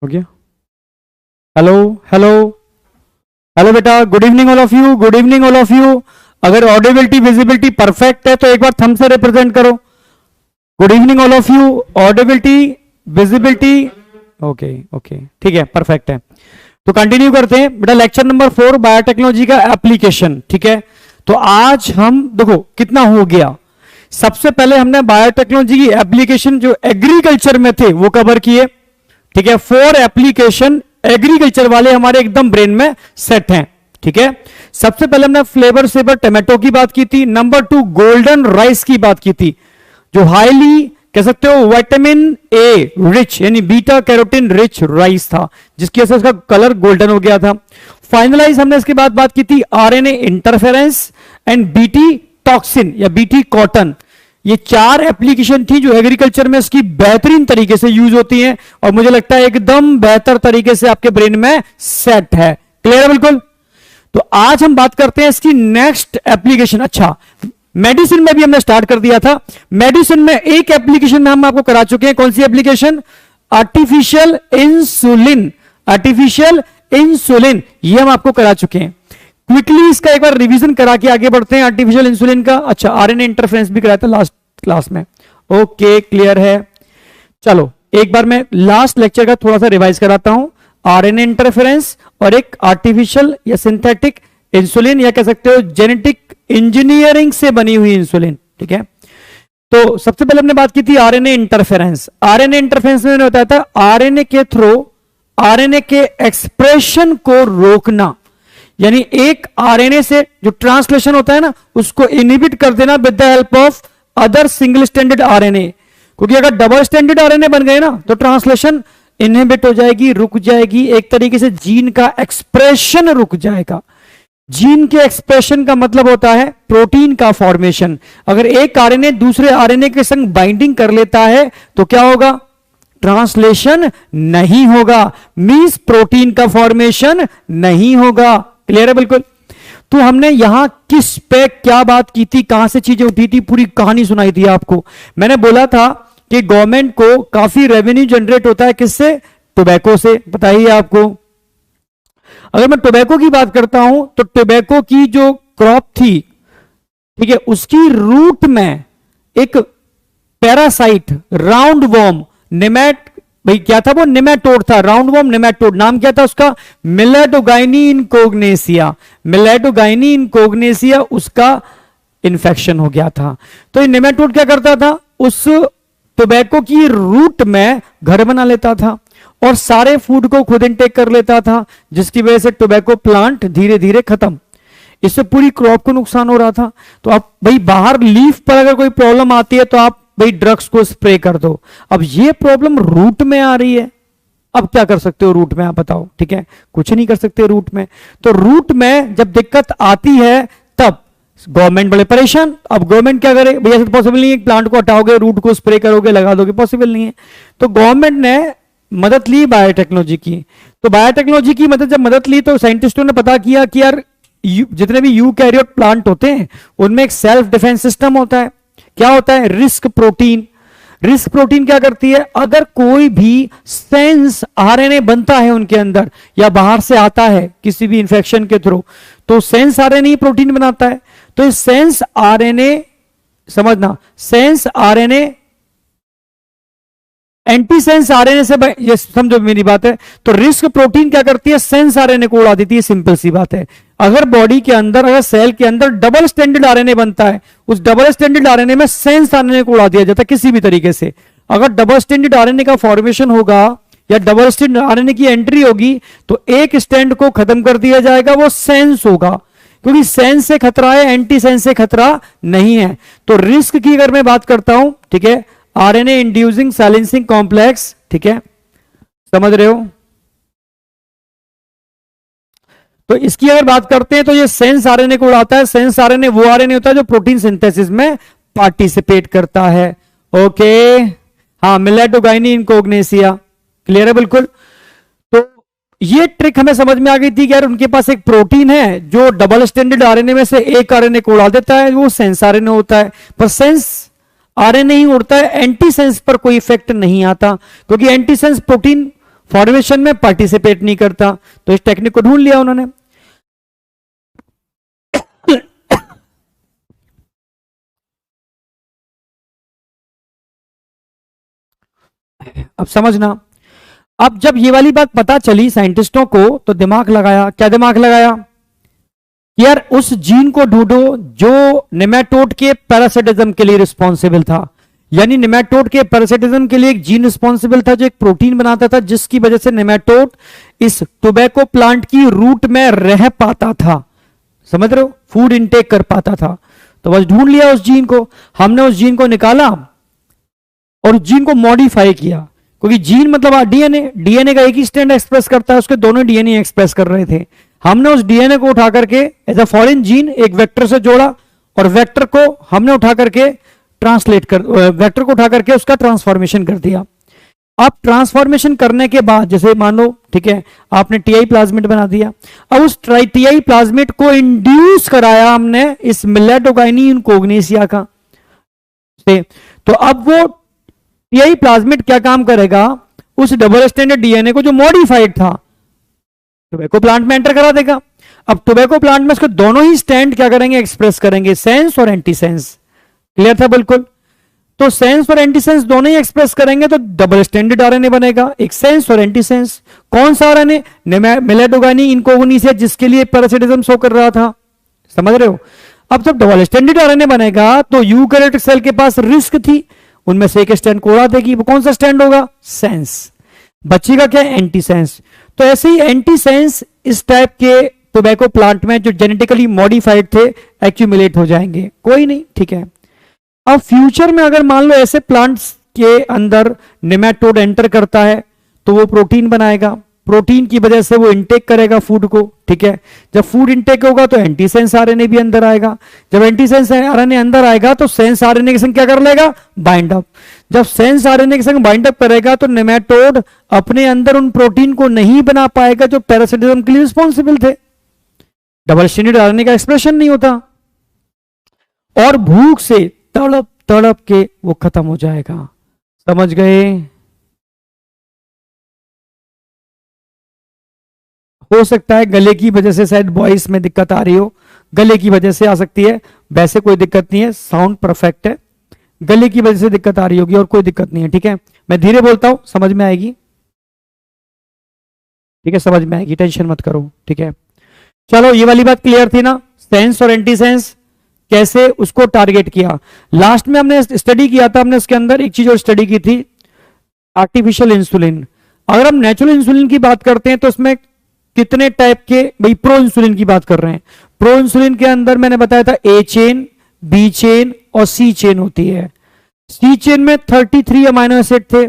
हो गया। Hello hello hello बेटा, good evening all of you, good evening all of you. अगर audibility visibility perfect है तो एक बार थंब से रिप्रेजेंट करो। Good evening all of you, audibility visibility okay okay ठीक है, परफेक्ट है। तो कंटिन्यू करते हैं बेटा, लेक्चर नंबर 4 बायोटेक्नोलॉजी का एप्लीकेशन। ठीक है, तो आज हम देखो कितना हो गया। सबसे पहले हमने बायोटेक्नोलॉजी की एप्लीकेशन जो एग्रीकल्चर में थे वो कवर किए। ठीक है, 4 एप्लीकेशन एग्रीकल्चर वाले हमारे एकदम ब्रेन में सेट हैं। ठीक है, सबसे पहले हमने फ्लेवर सेवर टोमेटो की बात की थी। नंबर 2 गोल्डन राइस की बात की थी, जो हाईली कह सकते हो विटामिन ए रिच यानी बीटा कैरोटीन रिच राइस था, जिसकी वजह से उसका कलर गोल्डन हो गया था। फाइनलाइज हमने इसके बाद बात की थी RNA interference and BT toxin या बीटी कॉटन। ये 4 एप्लीकेशन थी जो एग्रीकल्चर में इसकी बेहतरीन तरीके से यूज होती हैं और मुझे लगता है एकदम बेहतर तरीके से आपके ब्रेन में सेट है। क्लियर है बिल्कुल। तो आज हम बात करते हैं इसकी नेक्स्ट एप्लीकेशन। अच्छा, मेडिसिन में भी हमने स्टार्ट कर दिया था। मेडिसिन में एक एप्लीकेशन में हम आपको करा चुके हैं। कौन सी application? Artificial insulin. Artificial insulin ये हम आपको करा चुके हैं। क्विकली इसका एक बार रिवीजन करा के आगे बढ़ते हैं। आर्टिफिशियल इंसुलिन का अच्छा आरएनए इंटरफेरेंस भी कराया था लास्ट क्लास में। ओके क्लियर है। चलो एक बार मैं लास्ट लेक्चर का थोड़ा सा रिवाइज कराता हूं। आरएनए इंटरफेरेंस और एक आर्टिफिशियल या सिंथेटिक इंसुलिन या कह सकते हो जेनेटिक इंजीनियरिंग से बनी हुई इंसुलिन। ठीक है, तो सबसे पहले हमने बात की थी आरएनए इंटरफेरेंस। आरएनए इंटरफेरेंस में बताया था आरएनए के थ्रू आरएनए के एक्सप्रेशन को रोकना, यानी एक आरएनए से जो ट्रांसलेशन होता है ना उसको इनहिबिट कर देना with the help of other single standard RNA. क्योंकि अगर डबल स्टैंडर्ड आरएनए बन गए ना तो ट्रांसलेशन इनहिबिट हो जाएगी, रुक जाएगी, एक तरीके से जीन का एक्सप्रेशन रुक जाएगा। जीन के एक्सप्रेशन का मतलब होता है प्रोटीन का फॉर्मेशन। अगर एक आरएनए दूसरे आरएनए के संग बाइंडिंग कर लेता है तो क्या होगा? ट्रांसलेशन नहीं होगा, मींस प्रोटीन का फॉर्मेशन नहीं होगा। क्लियर है बिल्कुल। तो हमने यहां किस पे क्या बात की थी, कहां से चीजें उठी थी, पूरी कहानी सुनाई थी आपको। मैंने बोला था कि गवर्नमेंट को काफी रेवेन्यू जनरेट होता है किससे? टोबैको से। बताइए आपको। अगर मैं टोबैको की बात करता हूं तो टोबैको की जो क्रॉप थी, ठीक है, उसकी रूट में एक पैरासाइट राउंड वॉर्म नेमैट भाई क्या था वो? नेमेटोड था, राउंड वॉर्म नेमेटोड। नाम क्या था उसका? मिलेटोगाइनी इनकोग्नेसिया। मिलेटोगाइनी इनकोग्नेसिया उसका इंफेक्शन हो गया था। तो ये नेमेटोड क्या करता था? उस टोबैको की रूट में घर बना लेता था और सारे फूड को खुद इनटेक कर लेता था, जिसकी वजह से टोबैको प्लांट धीरे धीरे खत्म। इससे पूरी क्रॉप को नुकसान हो रहा था। तो आप भाई बाहर लीफ पर अगर कोई प्रॉब्लम आती है तो आप भाई ड्रग्स को स्प्रे कर दो। अब ये प्रॉब्लम रूट में आ रही है, अब क्या कर सकते हो रूट में? आप बताओ। ठीक है, कुछ नहीं कर सकते रूट में। तो रूट में जब दिक्कत आती है तब गवर्नमेंट बड़े परेशान। अब गवर्नमेंट क्या करे? भैया ऐसा पॉसिबल नहीं है, प्लांट को हटाओगे, रूट को स्प्रे करोगे, लगा दोगे, पॉसिबल नहीं है। तो गवर्नमेंट ने मदद ली बायोटेक्नोलॉजी की। तो बायोटेक्नोलॉजी की मदद जब मदद ली तो साइंटिस्टों ने पता किया कि यार जितने भी यूकैरियोट प्लांट होते हैं उनमें एक सेल्फ डिफेंस सिस्टम होता है। क्या होता है? Risk protein. रिस्क प्रोटीन क्या करती है? अगर कोई भी सेंस आरएनए बनता है उनके अंदर या बाहर से आता है किसी भी इंफेक्शन के थ्रू, तो सेंस आरएनए ही प्रोटीन बनाता है। तो इस सेंस आरएनए, समझना, sense RNA anti sense RNA से, ये समझो मेरी बात है। तो रिस्क प्रोटीन क्या करती है? सेंस आरएनए को उड़ा देती है। सिंपल सी बात है। अगर बॉडी के अंदर, अगर सेल के अंदर डबल स्टैंडर्ड आरएनए बनता है, उस डबल स्टैंडर्ड आरएनए में सेंस आरएनए को उड़ा दिया जाता है किसी भी तरीके से। अगर डबल स्टैंडर्ड आरएनए का फॉर्मेशन होगा या डबल स्टैंडर्ड आरएनए की एंट्री होगी तो एक स्टैंड को खत्म कर दिया जाएगा, वो सेंस होगा। क्योंकि सेंस से खतरा है, एंटी सेंस से खतरा नहीं है। तो रिस्क की अगर मैं बात करता हूं, ठीक है, आरएनए इंड्यूसिंग साइलेंसिंग कॉम्प्लेक्स, ठीक है, समझ रहे हो? तो इसकी अगर बात करते हैं तो ये सेंस आरएनए को उड़ाता है। सेंस आरएनए वो आरएनए होता है जो प्रोटीन सिंथेसिस में पार्टिसिपेट करता है। ओके, हाँ, मिलेटोगाइनी इनकोग्नेसिया। क्लियर है बिल्कुल। तो ये ट्रिक हमें समझ में आ गई थी कि यार उनके पास एक प्रोटीन है जो डबल स्टैंडर्ड आरएनए में से एक आरएनए को उड़ा देता है, वो सेंस आरएनए होता है। पर सेंस आरएनए ही उड़ता है, एंटी सेंस पर कोई इफेक्ट नहीं आता, क्योंकि एंटी सेंस प्रोटीन फॉर्मेशन में पार्टिसिपेट नहीं करता। तो इस टेक्निक को ढूंढ लिया उन्होंने। अब समझना, अब जब ये वाली बात पता चली साइंटिस्टों को तो दिमाग लगाया। क्या दिमाग लगाया कि यार उस जीन को ढूंढो जो नेमेटोड के पैरासिटिज्म के लिए रिस्पॉन्सिबल था। यानी नेमेटोड के पैरासिटिज्म के लिए एक जीन रिस्पॉन्सिबल था जो एक प्रोटीन बनाता था जिसकी वजह से नेमेटोड इस टोबैको प्लांट की रूट में रह पाता था। समझ रहे हो, फूड इनटेक कर पाता था। तो बस ढूंढ लिया उस जीन को, हमने उस जीन को निकाला और उस जीन को मॉडिफाई किया, क्योंकि जीन मतलब डीएनए, डीएनए का एक ही स्टैंड एक्सप्रेस करता है, उसके दोनों डीएनए एक्सप्रेस कर रहे थे। हमने उस डीएनए को उठा करके एज अ फॉरेन जीन एक वेक्टर से जोड़ा और वेक्टर को हमने उठा करके वेक्टर को उठा करके उसका ट्रांसफॉर्मेशन कर दिया। अब ट्रांसफॉर्मेशन करने के बाद जैसे मान लो ठीक है आपने टीआई प्लाज्मिड बना दिया, अब उस टीआई प्लाज्मिड को इंड्यूस कराया हमने इस मिलेटोगाइनी इनकोग्नेसिया का से। तो अब वो टीआई प्लाज्मिड क्या काम करेगा, उस डबल स्टैंडर्ड डीएनए को जो मॉडिफाइड था टोबैको प्लांट में एंटर करा देगा। अब टोबैको प्लांट में उसके दोनों ही स्टैंड क्या करेंगे, एक्सप्रेस करेंगे, सेंस और एंटी सेंस। क्लियर था बिल्कुल। तो सेंस और एंटी सेंस दोनों ही एक्सप्रेस करेंगे तो डबल स्टैंडर्ड आरएनए बनेगा, एक सेंस और एंटी सेंस। कौन सा आरएनए, मिलेटोगाइनी इनकोग्नेसिया जिसके लिए पैरासिटिज्म शो कर रहा था। समझ रहे हो। अब जब डबल स्टैंडर्ड आरएनए बनेगा तो यूकैरियोटिक सेल के पास रिस्क थी, उनमें से एक स्टैंड को उड़ा देगी। वो कौन सा स्टैंड होगा, सेंस। बचेगा क्या, एंटी सेंस। तो ऐसे ही एंटी सेंस इस टाइप के टोबैको प्लांट में जो जेनेटिकली मॉडिफाइड थे एक्यूमुलेट हो जाएंगे। कोई नहीं, ठीक है। अब फ्यूचर में अगर मान लो ऐसे प्लांट्स के अंदर नेमेटोड एंटर करता है तो वो प्रोटीन बनाएगा, प्रोटीन की वजह से वो इंटेक करेगा फूड को, ठीक है। जब फूड इंटेक होगा तो एंटीसेंस आरएनए भी अंदर आएगा। जब एंटीसेंस आरएनए अंदर आएगा तो सेंस आरएनए के संग क्या कर लेगा, बाइंड अप। जब सेंस आरएनए के संग बाइंड अप करेगा तो नेमेटोड अपने अंदर उन प्रोटीन को नहीं बना पाएगा जो पैरासिटिज्म के लिए रिस्पॉन्सिबल थे। डबल स्टैंडर्ड आरएनए का एक्सप्रेशन नहीं होता और भूख से तड़प तड़प के वो खत्म हो जाएगा। समझ गए। हो सकता है गले की वजह से शायद वॉइस में दिक्कत आ रही हो, गले की वजह से आ सकती है, वैसे कोई दिक्कत नहीं है, साउंड परफेक्ट है। गले की वजह से दिक्कत आ रही होगी और कोई दिक्कत नहीं है, ठीक है। मैं धीरे बोलता हूं, समझ में आएगी, ठीक है, समझ में आएगी, टेंशन मत करो, ठीक है। चलो ये वाली बात क्लियर थी ना, सेंस और एंटी सेंस कैसे उसको टारगेट किया। लास्ट में हमने स्टडी किया था, हमने उसके अंदर एक चीज और स्टडी की थी, आर्टिफिशियल इंसुलिन। अगर हम नेचुरल इंसुलिन की बात करते हैं तो उसमें कितने टाइप के, भाई प्रो इंसुलिन की बात कर रहे हैं। प्रो इंसुलिन के अंदर मैंने बताया था ए चेन, बी चेन और सी चेन होती है। सी चेन में 33 अमाइनो एसिड थे,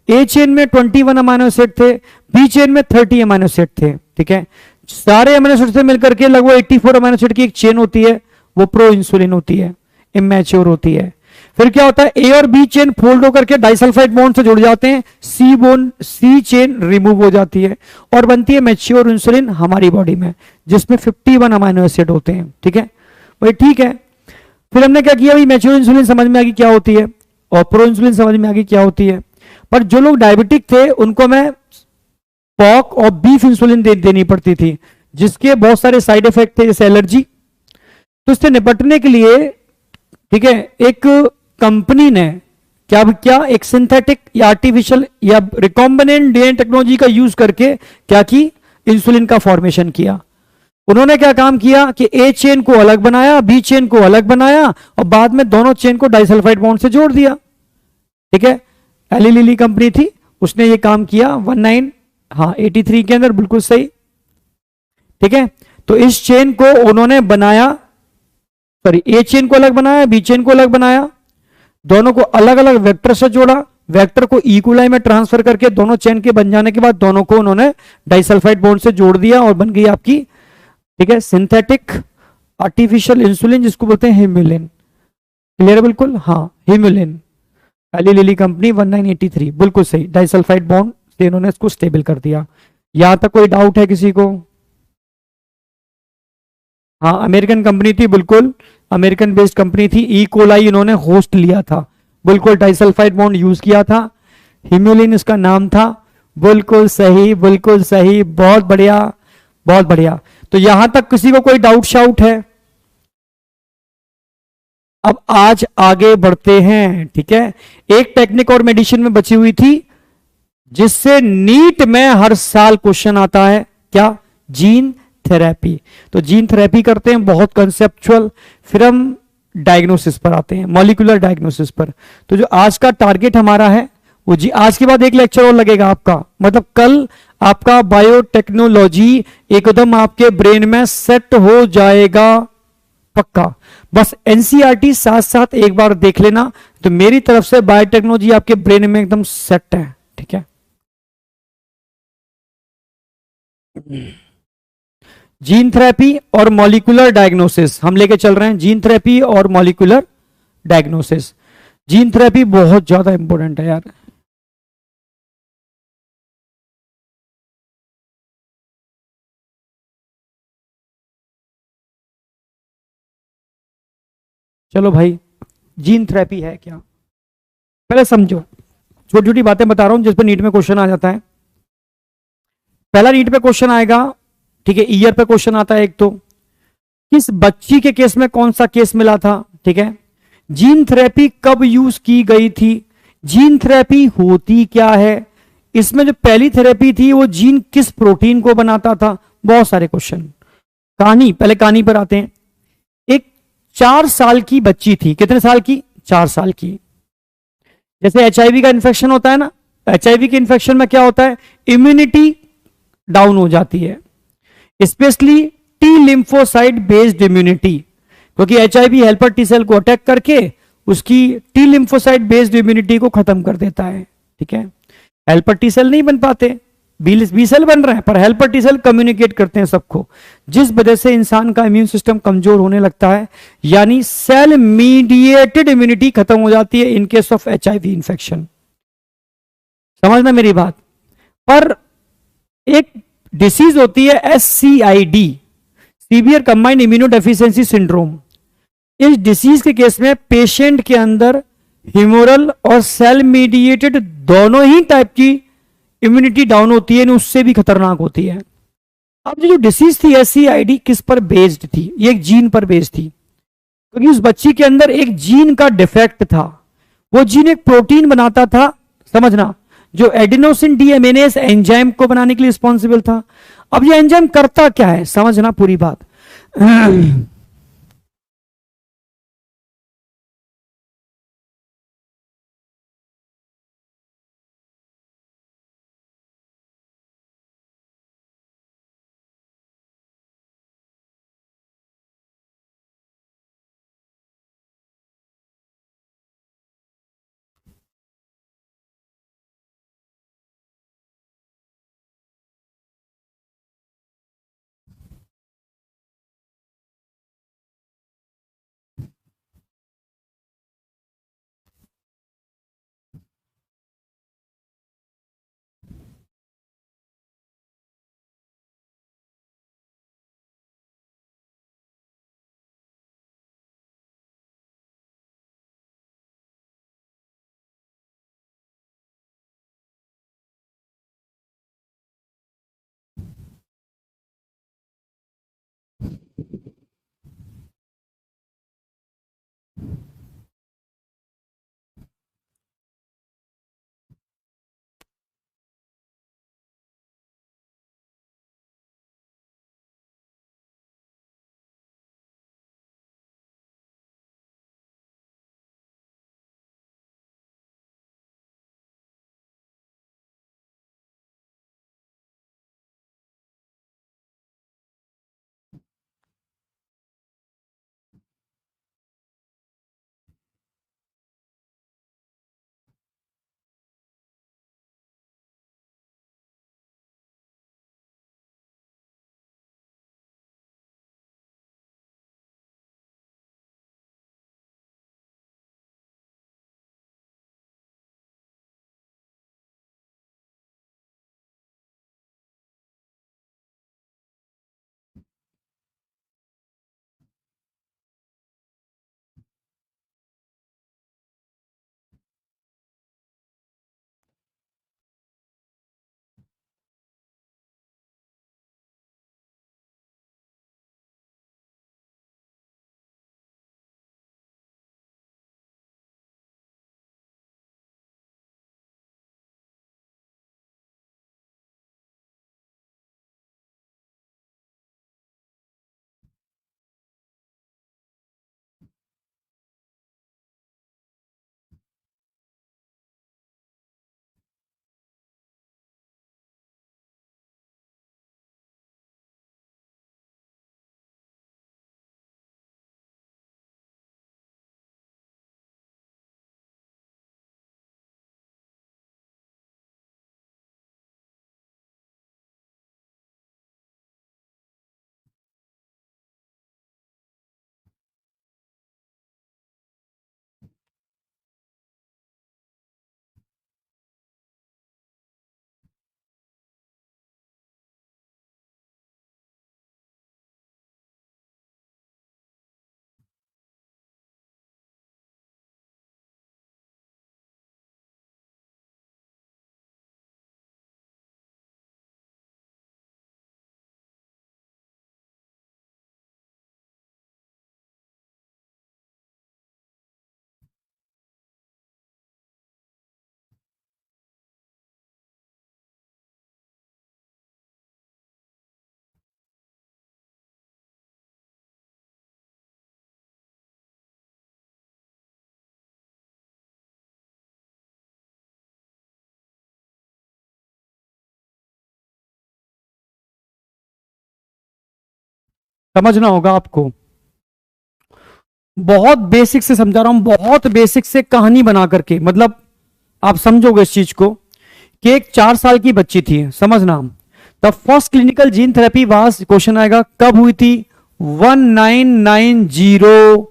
ए चेन में 21 अमाइनो एसिड थे, बी चेन में 30 अमाइनो एसिड थे, ठीक है। सारे अमाइनो एसिड से मिलकर के लगभग 84 अमाइनो एसिड की एक चेन होती है, वो प्रो इंसुलिन होती है, इमेच्योर होती है। फिर क्या होता है, ए और बी चेन फोल्ड होकर के डाइसल्फाइड बॉन्ड से जुड़ जाते हैं, सी चेन रिमूव हो जाती है और बनती है मैच्योर इंसुलिन हमारी बॉडी में, जिसमें 51 अमाइनो एसिड होते हैं, ठीक है भाई, ठीक है। फिर हमने क्या किया भाई, मैच्योर इंसुलिन समझ में आ गई क्या होती है और प्रो इंसुलिन समझ में आ गई क्या होती है। पर जो लोग डायबिटिक थे उनको मैं पॉक और बीफ इंसुलिन देनी पड़ती थी, जिसके बहुत सारे साइड इफेक्ट थे, जैसे एलर्जी। तो इससे निपटने के लिए, ठीक है, एक कंपनी ने क्या किया, एक सिंथेटिक या आर्टिफिशियल या रिकॉम्बिनेंट डीएनए टेक्नोलॉजी का यूज करके क्या की, इंसुलिन का फॉर्मेशन किया। उन्होंने क्या काम किया कि ए चेन को अलग बनाया, बी चेन को अलग बनाया और बाद में दोनों चेन को डाइसल्फाइड बॉन्ड से जोड़ दिया, ठीक है। एली लिली कंपनी थी, उसने ये काम किया 83 के अंदर, बिल्कुल सही, ठीक है। तो इस चेन को उन्होंने बनाया, सॉरी, ए चेन को अलग बनाया, बी चेन को अलग बनाया, दोनों को अलग अलग वेक्टर से जोड़ा, वेक्टर को इक्वलाई में ट्रांसफर करके दोनों चेन के बन जाने के बाद दोनों को उन्होंने डाइसल्फाइड बॉन्ड से जोड़ दिया और बन गई आपकी, ठीक है, सिंथेटिक आर्टिफिशियल इंसुलिन, जिसको बोलते हैं हिम्यूलिन। क्लियर है बिल्कुल, हाँ हिम्यूलिन, एली लिली कंपनी 1983, बिल्कुल सही, डाइसल्फाइड बॉन्ड से इन्होंने इसको स्टेबल कर दिया। यहां तक कोई डाउट है किसी को? हाँ, अमेरिकन कंपनी थी, बिल्कुल अमेरिकन बेस्ड कंपनी थी, ई कोलाई इन्होंने होस्ट लिया था, बिल्कुल डाइसल्फाइड बॉन्ड यूज किया था, हिम्यूलिन इसका नाम था। बिल्कुल सही, बिल्कुल सही, बहुत बढ़िया, बहुत बढ़िया। तो यहां तक किसी को कोई डाउट शाउट है? अब आज आगे बढ़ते हैं, ठीक है। एक टेक्निक और मेडिसिन में बची हुई थी जिससे नीट में हर साल क्वेश्चन आता है, क्या? Gene therapy. तो जीन थेरेपी करते हैं, बहुत कंसेप्चुअल। फिर हम डायग्नोसिस पर आते हैं, मॉलिक्यूलर डायग्नोसिस पर। तो जो आज का टारगेट हमारा है वो जी, आज के बाद एक लेक्चर और लगेगा आपका, मतलब कल आपका बायोटेक्नोलॉजी एकदम आपके ब्रेन में सेट हो जाएगा, पक्का। बस एनसीईआरटी साथ साथ एक बार देख लेना, तो मेरी तरफ से बायोटेक्नोलॉजी आपके ब्रेन में एकदम सेट है, ठीक है। जीन थेरेपी और मॉलिक्यूलर डायग्नोसिस हम लेके चल रहे हैं, जीन थेरेपी और मॉलिक्यूलर डायग्नोसिस। जीन थेरेपी बहुत ज्यादा इंपॉर्टेंट है यार। चलो भाई, जीन थेरेपी है क्या, पहले समझो। छोटी छोटी बातें बता रहा हूं जिस पर नीट में क्वेश्चन आ जाता है। पहला नीट पे क्वेश्चन आएगा, ठीक है, ईयर पे क्वेश्चन आता है एक तो, किस बच्ची के केस में कौन सा केस मिला था, ठीक है। जीन थेरेपी कब यूज की गई थी, जीन थेरेपी होती क्या है, इसमें जो पहली थेरेपी थी वो जीन किस प्रोटीन को बनाता था, बहुत सारे क्वेश्चन। कहानी, पहले कहानी पर आते हैं। एक 4 साल की बच्ची थी, कितने साल की? 4 साल की। जैसे एचआईवी का इन्फेक्शन होता है ना, एचआईवी के इन्फेक्शन में क्या होता है, इम्यूनिटी डाउन हो जाती है, specially T lymphocyte based immunity, क्योंकि एचआईवी हेल्पर टी सेल को अटैक करके उसकी टी लिम्फोसाइट बेस्ड इम्यूनिटी को खत्म कर देता है, ठीक है। हेल्पर टी सेल नहीं बन पाते, बी सेल बन रहे हैं, पर हेल्पर टी सेल कम्युनिकेट करते हैं सबको, जिस वजह से इंसान का इम्यून सिस्टम कमजोर होने लगता है, यानी सेल मीडिएटेड इम्यूनिटी खत्म हो जाती है in case of HIV infection. समझना मेरी बात। पर एक डिसीज होती है SCID, severe combined immunodeficiency syndrome. इस डिसीज के केस में पेशेंट के अंदर ह्यूमोरल और सेल मीडिएटेड दोनों ही टाइप की इम्यूनिटी डाउन होती है, उससे भी खतरनाक होती है। अब जो डिसीज थी SCID किस पर बेस्ड थी, ये एक जीन पर बेस्ड थी, क्योंकि उस बच्ची के अंदर एक जीन का डिफेक्ट था। वो जीन एक प्रोटीन बनाता था, समझना, जो एडिनोसिन डीएमइनेज एंजाइम को बनाने के लिए रिस्पॉन्सिबल था। अब ये एंजाइम करता क्या है, समझना पूरी बात। समझना होगा आपको। बहुत बेसिक से समझा रहा हूं, बहुत बेसिक से कहानी बना करके, मतलब आप समझोगे इस चीज को कि एक 4 साल की बच्ची थी, समझना। The first clinical gene therapy was, question आएगा कब हुई थी, 1990।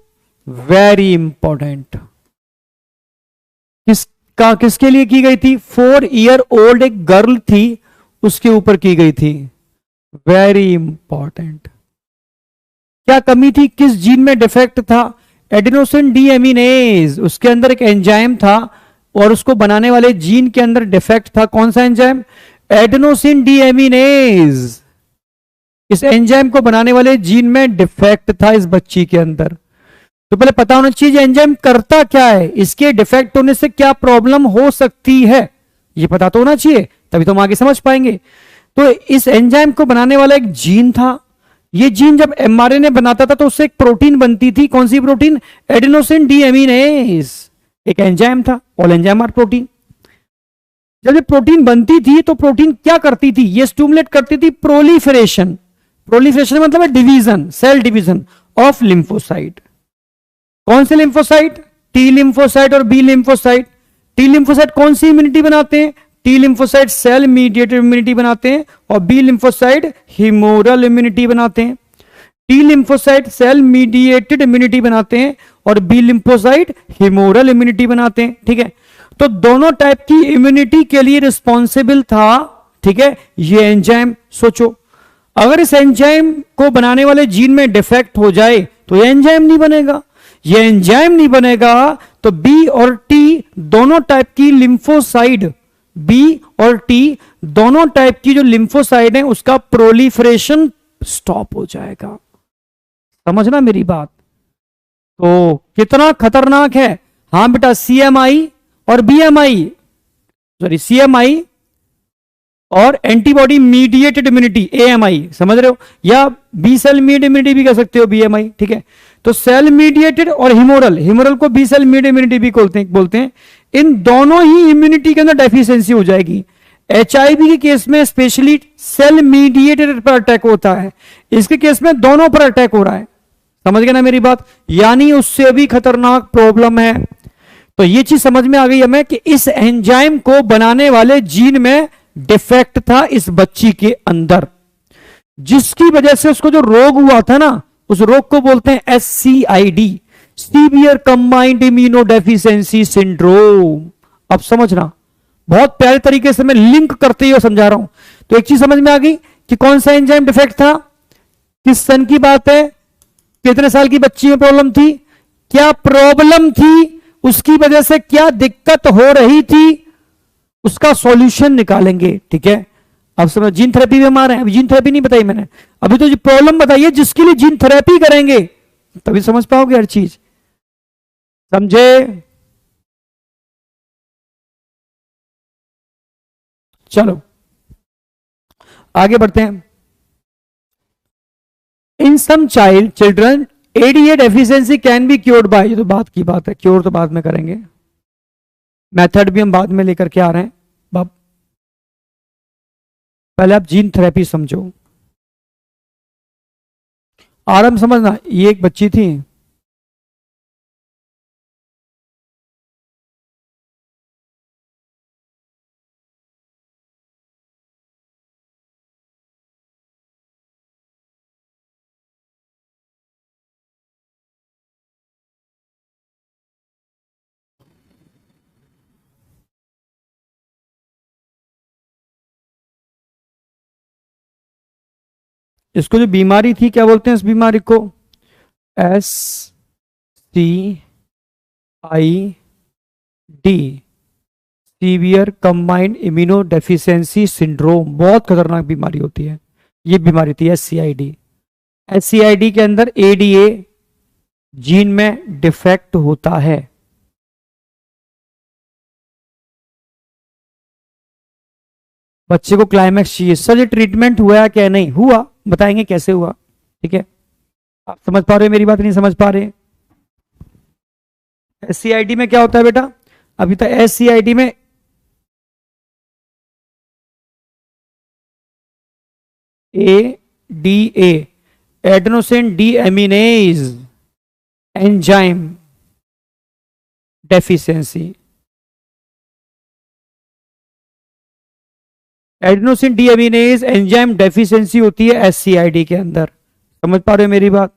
Very important. किसके लिए की गई थी, 4 ईयर ओल्ड एक गर्ल थी, उसके ऊपर की गई थी। Very important. क्या कमी थी, किस जीन में डिफेक्ट था, एडेनोसिन डीएमिनेज, उसके अंदर एक एंजाइम था और उसको बनाने वाले जीन के अंदर डिफेक्ट था। कौन सा एंजाइम, एडेनोसिन डीएमिनेज। इस एंजाइम को बनाने वाले जीन में डिफेक्ट था इस बच्ची के अंदर। तो पहले पता होना चाहिए एंजाइम करता क्या है, इसके डिफेक्ट होने से क्या प्रॉब्लम हो सकती है, ये पता तो होना चाहिए, तभी तो हम आगे समझ पाएंगे। तो इस एंजाइम को बनाने वाला एक जीन था। ये जीन जब एमआरएनए बनाता था तो उससे एक प्रोटीन बनती थी। कौन सी प्रोटीन, एडेनोसिन डीएमिनेज। एक एंजाइम था, ऑल एंजाइम आर प्रोटीन। जब ये प्रोटीन बनती थी तो प्रोटीन क्या करती थी, ये स्टिमुलेट करती थी प्रोलिफरेशन। प्रोलिफरेशन मतलब है division, cell division of lymphocyte. कौन से लिम्फोसाइट, टी लिम्फोसाइट और बी लिम्फोसाइट। टी लिम्फोसाइट कौन सी इम्यूनिटी बनाते हैं, T lymphocyte cell mediated immunity बनाते हैं और बी लिम्फोसाइट ह्यूमोरल इम्यूनिटी बनाते हैं। T lymphocyte cell mediated immunity बनाते हैं और बी लिम्फोसाइट ह्यूमोरल इम्यूनिटी बनाते हैं, ठीक है। तो दोनों टाइप की इम्यूनिटी के लिए रिस्पॉन्सिबल था, ठीक है, ये एंजाइम। सोचो अगर इस एंजाइम को बनाने वाले जीन में डिफेक्ट हो जाए तो ये एंजाइम नहीं बनेगा। ये एंजाइम नहीं बनेगा तो बी और टी दोनों टाइप की लिम्फोसाइड, बी और टी दोनों टाइप की जो लिम्फोसाइड है उसका प्रोलिफरेशन स्टॉप हो जाएगा। समझना मेरी बात। तो कितना खतरनाक है। हां बेटा, सीएमआई और बीएमआई, सॉरी सीएमआई और एंटीबॉडी मीडिएटेड इम्यूनिटी एएमआई, समझ रहे हो, या बी सेल मीडिएटेड इम्यूनिटी भी कह सकते हो, बीएमआई, ठीक है। तो सेल मीडिएटेड और ह्यूमोरल, ह्यूमोरल को बी सेल मीडिएटेड इम्यूनिटी भी बोलते हैं। इन दोनों ही इम्यूनिटी के अंदर डेफिशिएंसी हो जाएगी। एचआईवी के केस में स्पेशली सेल मीडिएटेड पर अटैक होता है, इसके केस में दोनों पर अटैक हो रहा है। समझ गए ना मेरी बात, यानी उससे भी खतरनाक प्रॉब्लम है। तो ये चीज समझ में आ गई हमें कि इस एंजाइम को बनाने वाले जीन में डिफेक्ट था इस बच्ची के अंदर, जिसकी वजह से उसको जो रोग हुआ था ना, उस रोग को बोलते हैं SCID, severe combined immunodeficiency syndrome. अब समझना, बहुत प्यारे तरीके से मैं लिंक करते हुए समझा रहा हूं। तो एक चीज समझ में आ गई कि कौन सा एंजाइम डिफेक्ट था, किस सन की बात है, कितने साल की बच्ची में प्रॉब्लम थी, क्या प्रॉब्लम थी, उसकी वजह से क्या दिक्कत हो रही थी, उसका सॉल्यूशन निकालेंगे, ठीक है। अब समझ, जीन थेरेपी भी हम आ रहे हैं। अभी जीन थेरेपी नहीं बताई मैंने, अभी तो प्रॉब्लम बताइए जिसके लिए जीन थेरेपी करेंगे, तभी समझ पाओगे हर चीज। समझे, चलो आगे बढ़ते हैं। In some children ADA deficiency can be cured by, ये तो बात की बात है, क्योर तो बाद में करेंगे, मेथड भी हम बाद में लेकर के आ रहे हैं। बाप पहले आप जीन थेरेपी समझो, आराम समझना। ये एक बच्ची थी, इसको जो बीमारी थी क्या बोलते हैं इस बीमारी को, SCID, severe combined immunodeficiency syndrome. बहुत खतरनाक बीमारी होती है, ये बीमारी थी SCID। SCID के अंदर ADA जीन में डिफेक्ट होता है। बच्चे को क्लाइमैक्स चाहिए, सर ये ट्रीटमेंट हुआ क्या, नहीं हुआ, बताएंगे कैसे हुआ, ठीक है। आप समझ पा रहे हो मेरी बात, नहीं समझ पा रहे। SCID में क्या होता है बेटा, अभी तक SCID में ADA adenosine deaminase enzyme deficiency. Adenosine deaminase enzyme deficiency होती है एससीआईडी के अंदर। समझ पा रहे हो मेरी बात?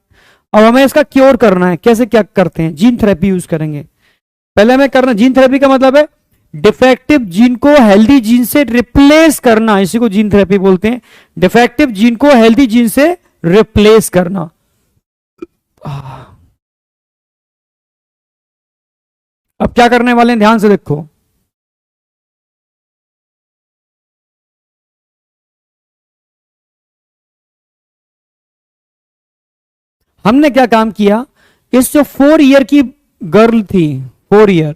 अब हमें इसका क्योर करना है। कैसे क्या करते हैं? जीन थेरेपी यूज करेंगे। पहले हमें करना, जीन थेरेपी का मतलब है डिफेक्टिव जीन को हेल्दी जीन से रिप्लेस करना, इसी को जीन थेरेपी बोलते हैं। डिफेक्टिव जीन को हेल्दी जीन से रिप्लेस करना। अब क्या करने वाले हैं, ध्यान से देखो। हमने क्या काम किया, इस जो 4 ईयर की गर्ल थी, 4 ईयर,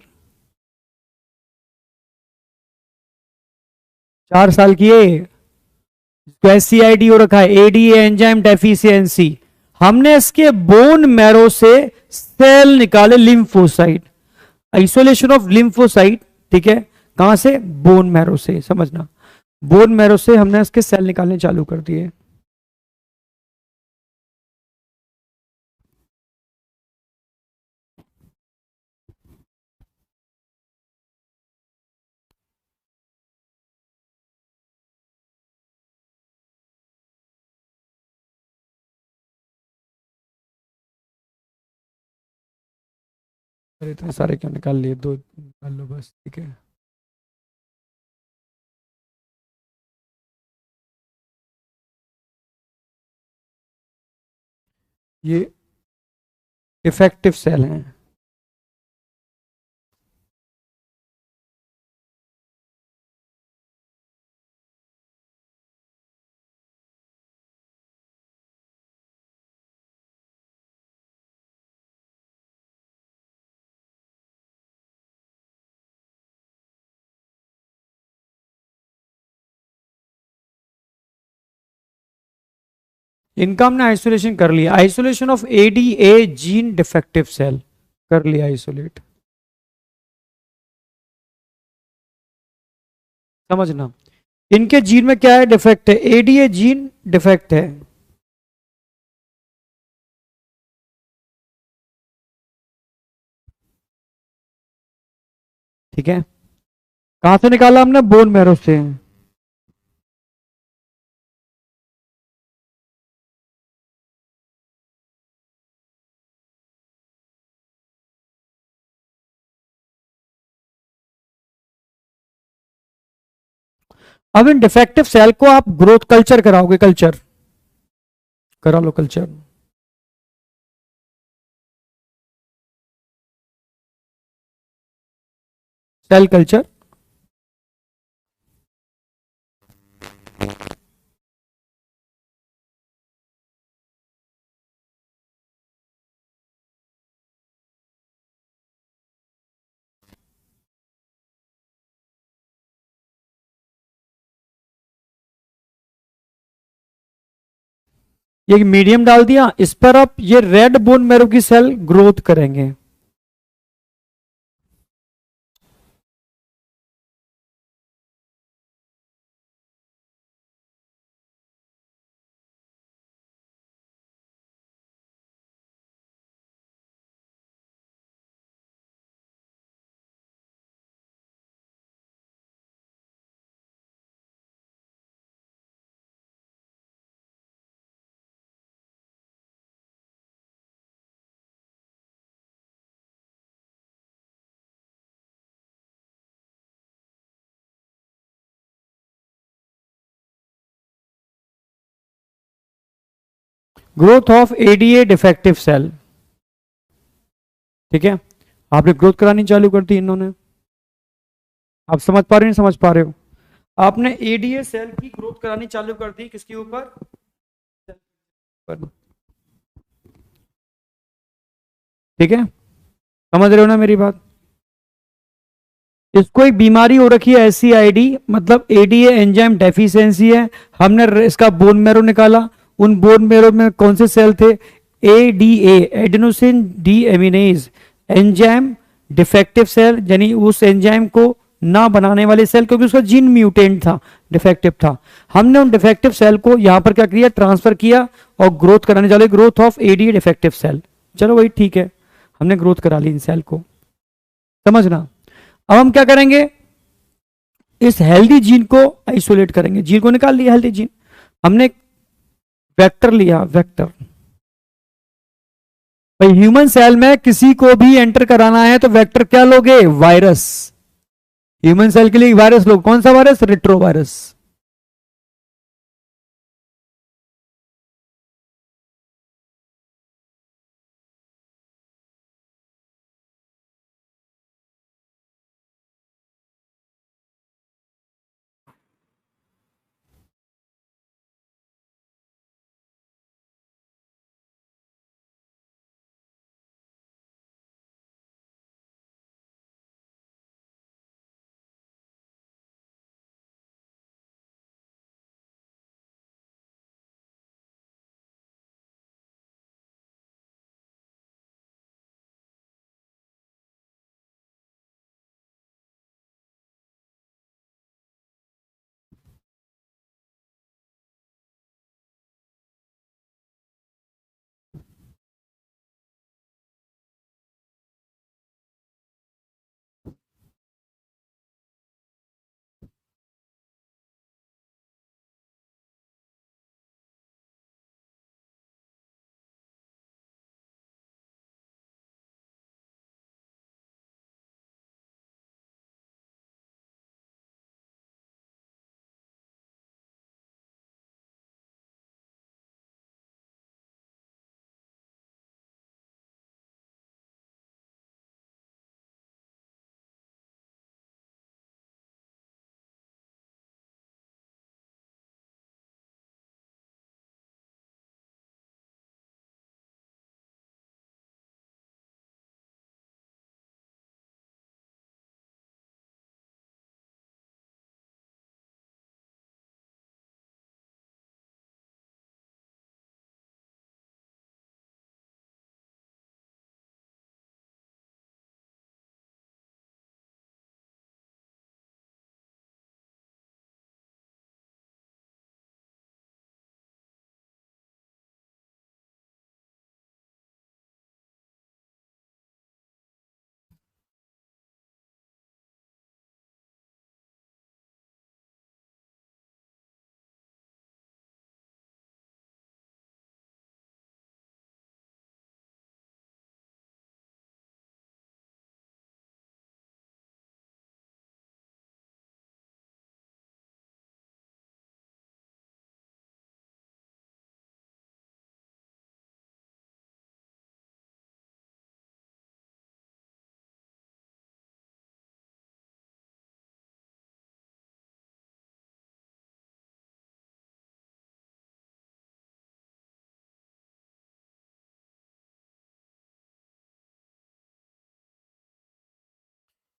4 साल की है, एससीआईडी हो रखा है, एडीए एंजाइम डेफिशिएंसी, हमने इसके बोन मैरो से सेल निकाले, लिम्फोसाइट, आइसोलेशन ऑफ लिम्फोसाइट। ठीक है, कहां से? बोन मैरो से। समझना, बोन मैरो से हमने इसके सेल निकालने चालू कर दिए। अरे इतने सारे क्यों निकाल लिए, 2 निकाल लो बस। ठीक है, ये इफेक्टिव सेल हैं। इनका हमने आइसोलेशन कर लिया। Isolation of ADA gene defective cell कर लिया आइसोलेट। समझना, इनके जीन में क्या है? डिफेक्ट है, एडीए जीन डिफेक्ट है। ठीक है, कहां से निकाला हमने? बोन मैरो से। अब इन डिफेक्टिव सेल को आप ग्रोथ कल्चर कराओगे, कल्चर करा लो, कल्चर। सेल कल्चर, ये मीडियम डाल दिया, इस पर आप ये रेड बोन मैरो की सेल ग्रोथ करेंगे। Growth of ADA defective cell. ठीक है, आपने ग्रोथ करानी चालू कर दी इन्होंने। आप समझ पा रहे हो, नहीं समझ पा रहे हो? आपने एडीए सेल की ग्रोथ करानी चालू कर दी, किसके ऊपर? ठीक है, समझ रहे हो ना मेरी बात? इसको एक बीमारी हो रखी है एससीआईडी, मतलब एडीए एंजाइम डेफिशिएंसी है। हमने इसका बोन मैरो निकाला, उन बोन मैरो में कौन से सेल थे? ADA adenosine deaminase enzyme defective cell, यानी उस एंजाइम को ना बनाने वाले सेल, क्योंकि उसका जीन म्यूटेंट था, डिफेक्टिव था। हमने उन डिफेक्टिव सेल को यहां पर क्या किया? ट्रांसफर किया, और ग्रोथ कराने चले, growth of AD defective cell. चलो वही ठीक है, हमने ग्रोथ करा ली इन सेल को, समझना। अब हम क्या करेंगे, इस हेल्दी जीन को आइसोलेट करेंगे, जीन को निकाल लिया हेल्दी जीन, हमने वेक्टर लिया, वेक्टर। भाई ह्यूमन सेल में किसी को भी एंटर कराना है तो वेक्टर क्या लोगे, वायरस। ह्यूमन सेल के लिए वायरस लोग, कौन सा वायरस, रेट्रोवायरस।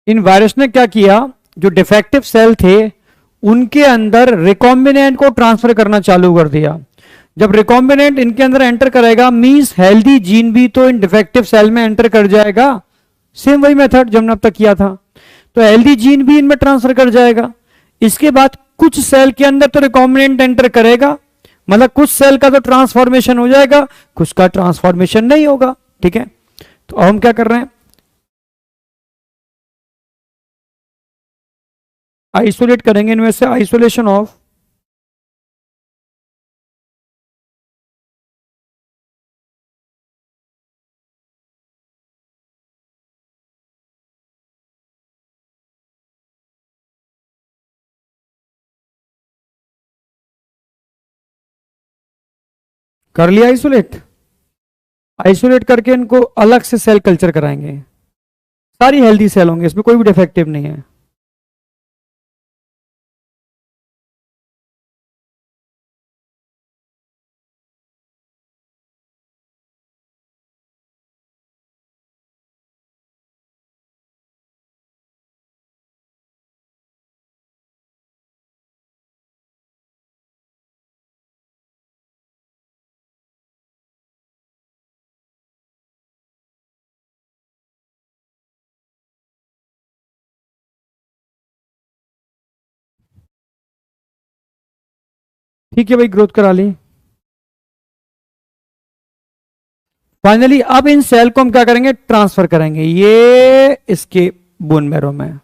इन वायरस ने क्या किया, जो डिफेक्टिव सेल थे उनके अंदर रिकॉम्बिनेंट को ट्रांसफर करना चालू कर दिया। जब रिकॉम्बिनेंट इनके अंदर एंटर करेगा, मींस हेल्दी जीन भी तो इन डिफेक्टिव सेल में एंटर कर जाएगा। सेम वही मेथड जो हमने अब तक किया था, तो हेल्दी जीन भी इनमें ट्रांसफर कर जाएगा। इसके बाद कुछ सेल के अंदर तो रिकॉम्बिनेंट एंटर करेगा, मतलब कुछ सेल का तो ट्रांसफॉर्मेशन हो जाएगा, कुछ का ट्रांसफॉर्मेशन नहीं होगा। ठीक है, तो अब हम क्या कर रहे हैं, आइसोलेट करेंगे इनमें से, आइसोलेशन ऑफ कर लिया आइसोलेट। आइसोलेट करके इनको अलग से सेल कल्चर कराएंगे, सारी हेल्दी सेल होंगे, इसमें कोई भी डिफेक्टिव नहीं है। ठीक है भाई, ग्रोथ करा ली। फाइनली अब इन सेल को हम क्या करेंगे, ट्रांसफर करेंगे ये इसके बोन मैरो में।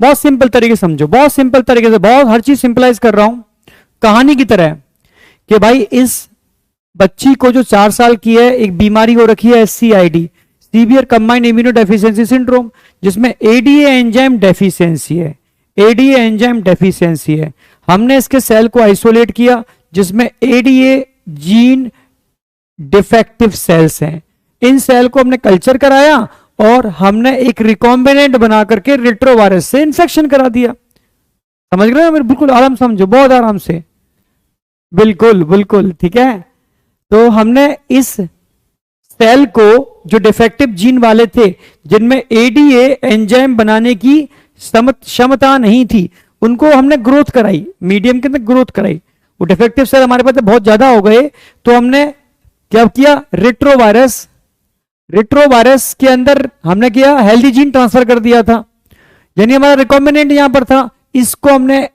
बहुत सिंपल तरीके से समझो, बहुत सिंपल तरीके से, बहुत हर चीज सिंपलाइज कर रहा हूं कहानी की तरह कि भाई इस बच्ची को जो 4 साल की है, एक बीमारी हो रखी है SCID, severe combined immunodeficiency syndrome, जिसमें ADA एंजाइम डेफिशिएंसी है, ADA एंजाइम डेफिशिएंसी है। हमने इसके सेल को आइसोलेट किया जिसमें ADA जीन डिफेक्टिव सेल्स हैं। इन सेल को हमने कल्चर कराया और हमने एक रिकॉम्बिनेंट बना करके रेट्रोवायरस से इंफेक्शन करा दिया। समझ रहे हो मेरे, बिल्कुल आराम समझो, बहुत आराम से, बिल्कुल बिल्कुल ठीक है। तो हमने इस सेल को जो डिफेक्टिव जीन वाले थे, जिनमें ADA एंजाइम बनाने की क्षमता नहीं थी, उनको हमने ग्रोथ कराई, मीडियम के अंदर ग्रोथ कराई। वो डिफेक्टिव सेल हमारे पास बहुत ज्यादा हो गए तो हमने क्या किया, रेट्रोवायरस के अंदर हमने किया हेल्दी जीन ट्रांसफर कर दिया था, यानी हमारा रिकॉम्बिनेंट यहां पर था, इसको हमने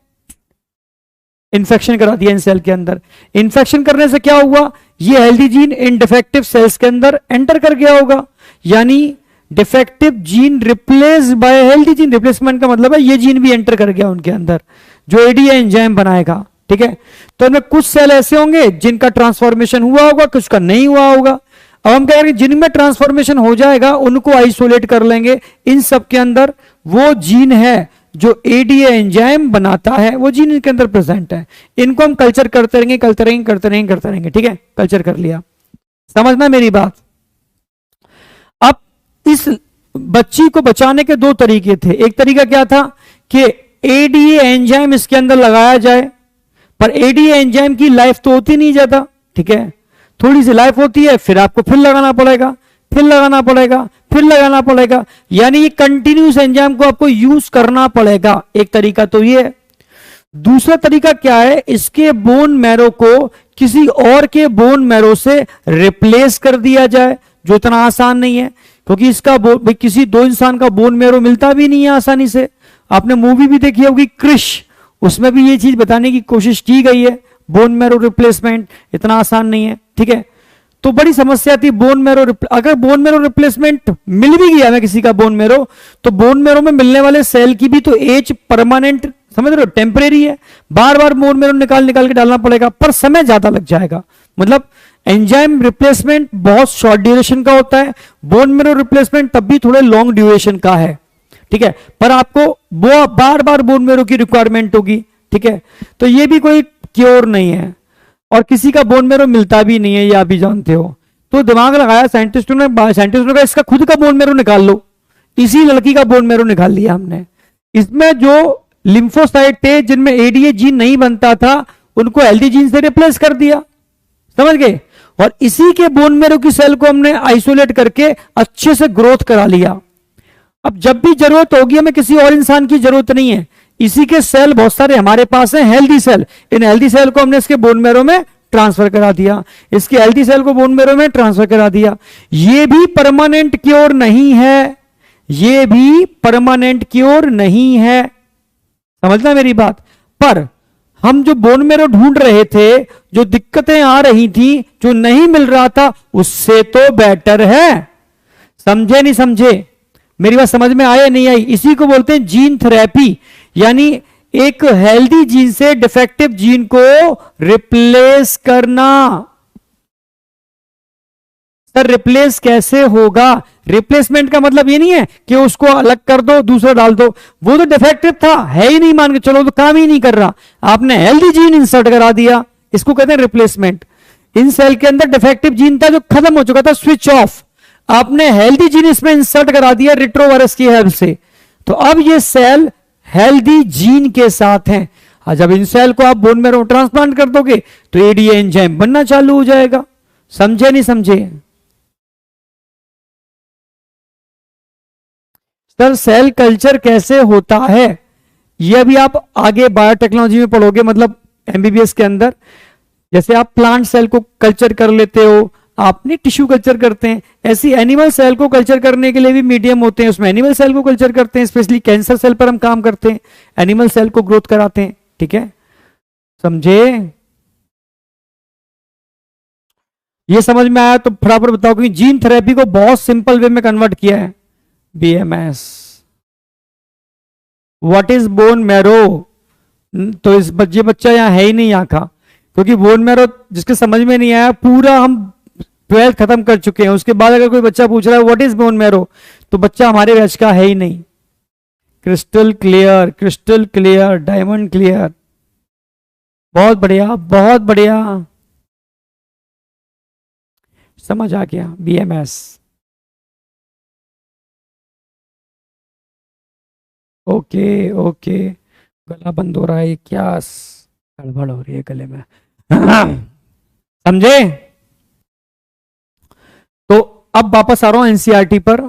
इन्फेक्शन करा दिया इन सेल के अंदर। इन्फेक्शन करने से क्या हुआ, ये healthy gene in defective cells के अंदर एंटर कर गया होगा, यानी defective gene replace by healthy gene. Replacement का मतलब है ये जीन भी एंटर कर गया उनके अंदर जो ADA एंजाइम बनाएगा, ठीक है। तो इनमें कुछ सेल ऐसे होंगे जिनका ट्रांसफॉर्मेशन हुआ होगा, कुछ का नहीं हुआ होगा। अब हम कह रहे हैं जिनमें ट्रांसफॉर्मेशन हो जाएगा उनको आइसोलेट कर लेंगे। इन सब के अंदर वो जीन है जो ADA एंजाइम बनाता है, वो जीन इनके अंदर प्रेजेंट है। इनको हम कल्चर करते रहेंगे, ठीक है। कल्चर कर लिया, समझना मेरी बात। अब इस बच्ची को बचाने के 2 तरीके थे। एक तरीका क्या था कि ADA एंजाइम इसके अंदर लगाया जाए, पर ADA एंजाइम की लाइफ तो होती नहीं ज्यादा, ठीक है, थोड़ी सी लाइफ होती है, फिर आपको फिर लगाना पड़ेगा, फिर लगाना पड़ेगा, फिर लगाना पड़ेगा, यानी ये कंटिन्यूस एंजाइम को आपको यूज करना पड़ेगा। एक तरीका तो ये है। दूसरा तरीका क्या है, इसके बोन मैरो को किसी और के बोन मैरो से रिप्लेस कर दिया जाए, जो इतना आसान नहीं है, क्योंकि इसका किसी 2 इंसान का बोन मैरो मिलता भी नहीं है आसानी से। आपने मूवी भी देखी होगी क्रिश, उसमें भी ये चीज बताने की कोशिश की गई है, बोन मैरो रिप्लेसमेंट इतना आसान नहीं है, ठीक है। तो बड़ी समस्या थी बोन मैरो। अगर बोन मैरो रिप्लेसमेंट मिल भी गया ना किसी का बोन मैरो, तो बोन मैरो में मिलने वाले सेल की भी तो एज परमानेंट, समझ रहे हो, टेम्परेरी है। बार बार बोन मैरो निकाल के डालना पड़ेगा, पर समय ज्यादा लग जाएगा। मतलब एंजाइम रिप्लेसमेंट बहुत शॉर्ट ड्यूरेशन का होता है, बोन मैरो रिप्लेसमेंट तब भी थोड़े लॉन्ग ड्यूरेशन का है, ठीक है, पर आपको वो बार बार बोन मैरो की रिक्वायरमेंट होगी, ठीक है। तो ये भी कोई क्योर नहीं है, और किसी का बोन मैरो मिलता भी नहीं है, ये आप भी जानते हो। तो दिमाग लगाया साइंटिस्टों ने कहा इसका खुद का बोन मैरो निकाल लो। इसी लड़की का बोन मैरो निकाल लिया हमने। इसमें जो लिम्फोसाइट थे जिनमें ADA जीन नहीं बनता था, उनको हेल्दी जीन से रिप्लेस कर दिया, समझ गए। और इसी के बोन मैरो की सेल को हमने आइसोलेट करके अच्छे से ग्रोथ करा लिया। अब जब भी जरूरत होगी, हमें किसी और इंसान की जरूरत नहीं है, इसी के सेल बहुत सारे हमारे पास हैं, हेल्दी सेल। इन हेल्दी सेल को हमने इसके बोन मैरो में ट्रांसफर करा दिया, इसके हेल्दी सेल को बोन मैरो में ट्रांसफर करा दिया। ये भी परमानेंट क्योर नहीं है, ये भी परमानेंट क्योर नहीं है, समझना मेरी बात। पर हम जो बोन मैरो ढूंढ रहे थे, जो दिक्कतें आ रही थी, जो नहीं मिल रहा था, उससे तो बेटर है। समझे नहीं समझे, मेरी बात समझ में आया नहीं आई? इसी को बोलते हैं जीन थेरेपी, यानी एक हेल्दी जीन से डिफेक्टिव जीन को रिप्लेस करना। सर रिप्लेस कैसे होगा? रिप्लेसमेंट का मतलब ये नहीं है कि उसको अलग कर दो दूसरा डाल दो, वो तो डिफेक्टिव था, है ही नहीं, मान के चलो तो काम ही नहीं कर रहा, आपने हेल्दी जीन इंसर्ट करा दिया, इसको कहते हैं रिप्लेसमेंट। इन सेल के अंदर डिफेक्टिव जीन था जो खत्म हो चुका था, स्विच ऑफ, आपने हेल्दी जीन इसमें इंसर्ट करा दिया रेट्रोवायरस की हेल्प से। तो अब ये सेल हेल्दी जीन के साथ हैं। जब इन सेल को आप बोन मैरो ट्रांसप्लांट कर दोगे तो एडीए एंजाइम बनना चालू हो जाएगा। समझे नहीं समझे? सर सेल कल्चर कैसे होता है ये अभी आप आगे बायोटेक्नोलॉजी में पढ़ोगे, मतलब एमबीबीएस के अंदर। जैसे आप प्लांट सेल को कल्चर कर लेते हो, आप नहीं टिश्यू कल्चर करते हैं, ऐसी एनिमल सेल को कल्चर करने के लिए भी मीडियम होते हैं, उसमें एनिमल सेल को कल्चर करते हैं। स्पेशली कैंसर सेल पर हम काम करते हैं, एनिमल सेल को ग्रोथ कराते हैं। ठीक है, समझे? ये समझ में आया तो फटाफट बताओ, क्योंकि जीन थेरेपी को बहुत सिंपल वे में कन्वर्ट किया है BMS. What is bone marrow? तो इस बच्चा यहां है ही नहीं यहाँ का, क्योंकि बोन मैरो जिसके समझ में नहीं आया, पूरा हम 12th खत्म कर चुके हैं। उसके बाद अगर कोई बच्चा पूछ रहा है व्हाट इज बोन मैरो, तो बच्चा हमारे बैच का है ही नहीं। Crystal clear, crystal clear, diamond clear, बहुत बढ़िया, बहुत बढ़िया, समझ आ गया बीएमएस। ओके ओके, गला बंद हो रहा है, क्या गड़बड़ हो रही है गले में? समझे? तो अब वापस आ रहा हूं एनसीईआरटी पर।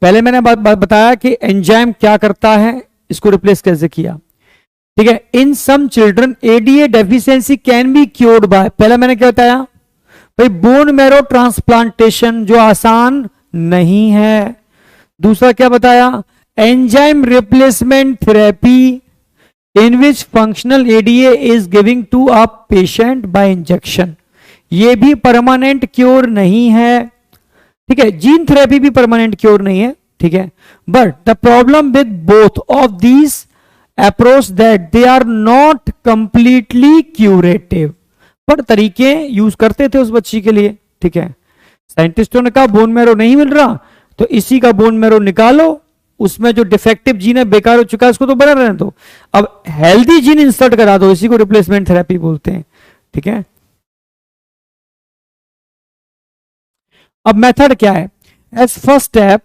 पहले मैंने बताया कि एंजाइम क्या करता है, इसको रिप्लेस कैसे किया। ठीक है, in some children ADA deficiency can be cured by, पहले मैंने क्या बताया भाई, बोन मैरो ट्रांसप्लांटेशन जो आसान नहीं है। दूसरा क्या बताया, enzyme replacement therapy in which functional ADA is giving to a patient by injection, ये भी परमानेंट क्योर नहीं है। ठीक है, जीन थेरेपी भी परमानेंट क्योर नहीं है। ठीक है, but the problem with both of these approach that they are not completely curative. पर तरीके यूज करते थे उस बच्ची के लिए। ठीक है, साइंटिस्टों ने कहा बोन मैरो नहीं मिल रहा तो इसी का बोन मैरो निकालो, उसमें जो डिफेक्टिव जीन है, बेकार हो चुका है, उसको तो बना रहने दो, अब हेल्दी जीन इंसर्ट करा दो, इसी को रिप्लेसमेंट थेरेपी बोलते हैं। ठीक है, अब मेथड क्या है? As first step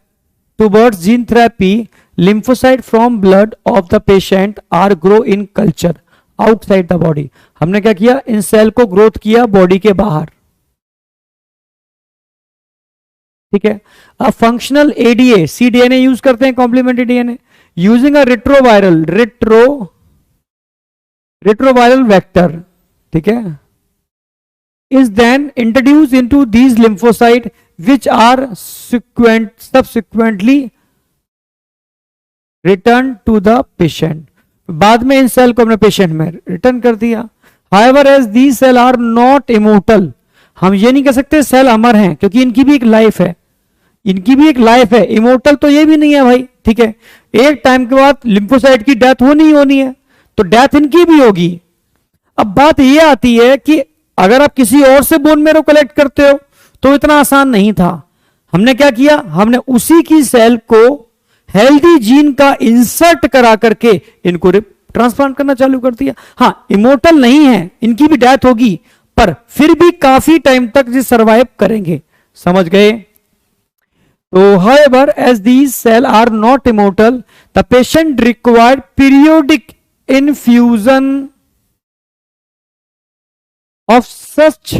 towards gene therapy, lymphocyte from blood of the patient are grow in culture outside the body। हमने क्या किया, इन सेल को ग्रोथ किया बॉडी के बाहर। ठीक है, अब फंक्शनल एडीए सीडीएनए यूज करते हैं, complementary DNA using a retroviral vector. ठीक है, is then introduced into these lymphocytes which are subsequently returned to the patient। बाद में इन सेल को हमने पेशेंट में रिटर्न कर दिया। However, as these cells are not immortal, हम ये नहीं कह सकते सेल अमर हैं, क्योंकि इनकी भी एक लाइफ है, इनकी भी एक लाइफ है। इमोर्टल तो ये भी नहीं है भाई। ठीक है, एक टाइम के बाद लिम्फोसाइट की डेथ होनी है, तो डेथ इनकी भी होगी। अब बात ये आती है कि अगर आप किसी और से बोन मैरो कलेक्ट करते हो तो इतना आसान नहीं था। हमने क्या किया, हमने उसी की सेल को हेल्दी जीन का इंसर्ट करा करके इनको ट्रांसप्लांट करना चालू कर दिया। हाँ, इमोर्टल नहीं है, इनकी भी डेथ होगी, पर फिर भी काफी टाइम तक ये सर्वाइव करेंगे। समझ गए? तो however, as these cells are not immortal, the patient required periodic infusion of such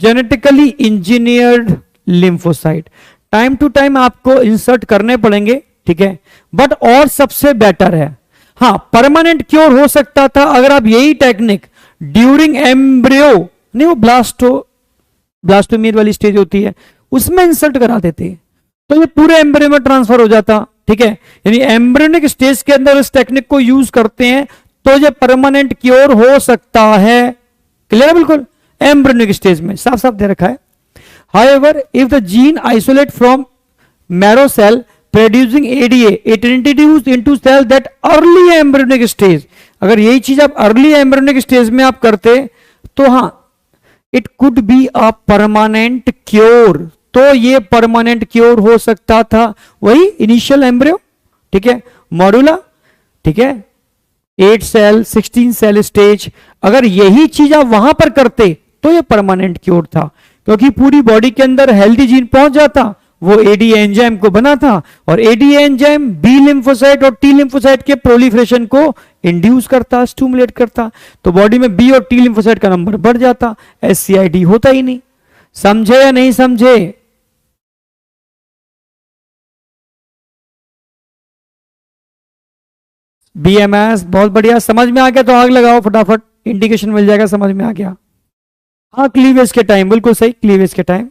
genetically engineered lymphocyte। Time to time आपको इंसर्ट करने पड़ेंगे। ठीक है, बट और सबसे बेटर है, हाँ परमानेंट क्योर हो सकता था अगर आप यही टेक्निक ड्यूरिंग एम्ब्रियो, नहीं वो ब्लास्टोमीर वाली स्टेज होती है, उसमें इंसर्ट करा देते तो ये पूरे एम्ब्रियो में ट्रांसफर हो जाता। ठीक है, यानी एम्ब्रियोनिक स्टेज के अंदर इस टेक्निक को यूज करते हैं तो ये परमानेंट क्योर हो सकता है। क्लियर है? बिल्कुल एम्ब्रियोनिक स्टेज में साफ साफ दे रखा है। However, if the gene isolate from marrow cell producing ADA, it introduced into cell that early embryonic stage। अगर यही चीज आप अर्ली एम्ब्रियोनिक स्टेज में आप करते तो हाँ, it could be a permanent cure, तो ये परमानेंट क्योर हो सकता था। वही इनिशियल एम्ब्रियो, ठीक है, मॉड्यूला, ठीक है, 8 सेल 16 सेल स्टेज, अगर यही चीज आप वहां पर करते तो ये परमानेंट क्योर था, क्योंकि पूरी बॉडी के अंदर हेल्दी जीन पहुंच जाता, वो एडी एंजाइम को बना था, और एडी एंजाइम बी लिम्फोसाइट और टी लिम्फोसाइट के प्रोलिफरेशन को इंड्यूस करता, स्टिमुलेट करता, तो बॉडी में बी और टी लिम्फोसाइट का नंबर बढ़ जाता, एससीआईडी होता ही नहीं। समझे या नहीं समझे? बीएमएस बहुत बढ़िया, समझ में आ गया तो आग लगाओ फटाफट, इंडिकेशन मिल जाएगा समझ में आ गया। हाँ क्लीवेज के टाइम, बिल्कुल सही, क्लीवेज के टाइम।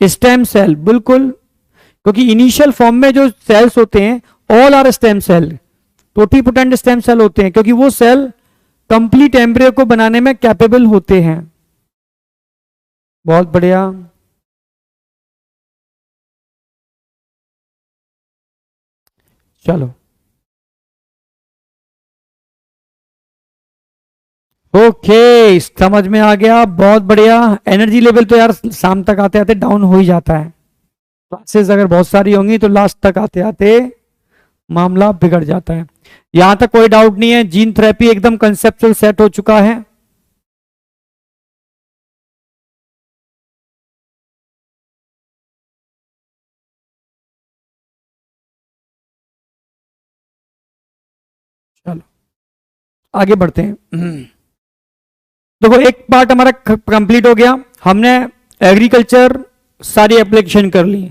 स्टेम सेल, बिल्कुल, क्योंकि इनिशियल फॉर्म में जो सेल्स होते हैं all are stem cell, totipotent stem cell होते हैं, क्योंकि वो सेल कंप्लीट एम्ब्रियो को बनाने में कैपेबल होते हैं। बहुत बढ़िया। चलो ओके, समझ में आ गया, बहुत बढ़िया। एनर्जी लेवल तो यार शाम तक आते आते डाउन हो ही जाता है, क्लासेस अगर बहुत सारी होंगी तो लास्ट तक आते आते मामला बिगड़ जाता है। यहां तक कोई डाउट नहीं है, जीन थेरेपी एकदम कंसेप्चुअल सेट हो चुका है। चलो आगे बढ़ते हैं। देखो एक पार्ट हमारा कंप्लीट हो गया, हमने एग्रीकल्चर सारी एप्लीकेशन कर ली,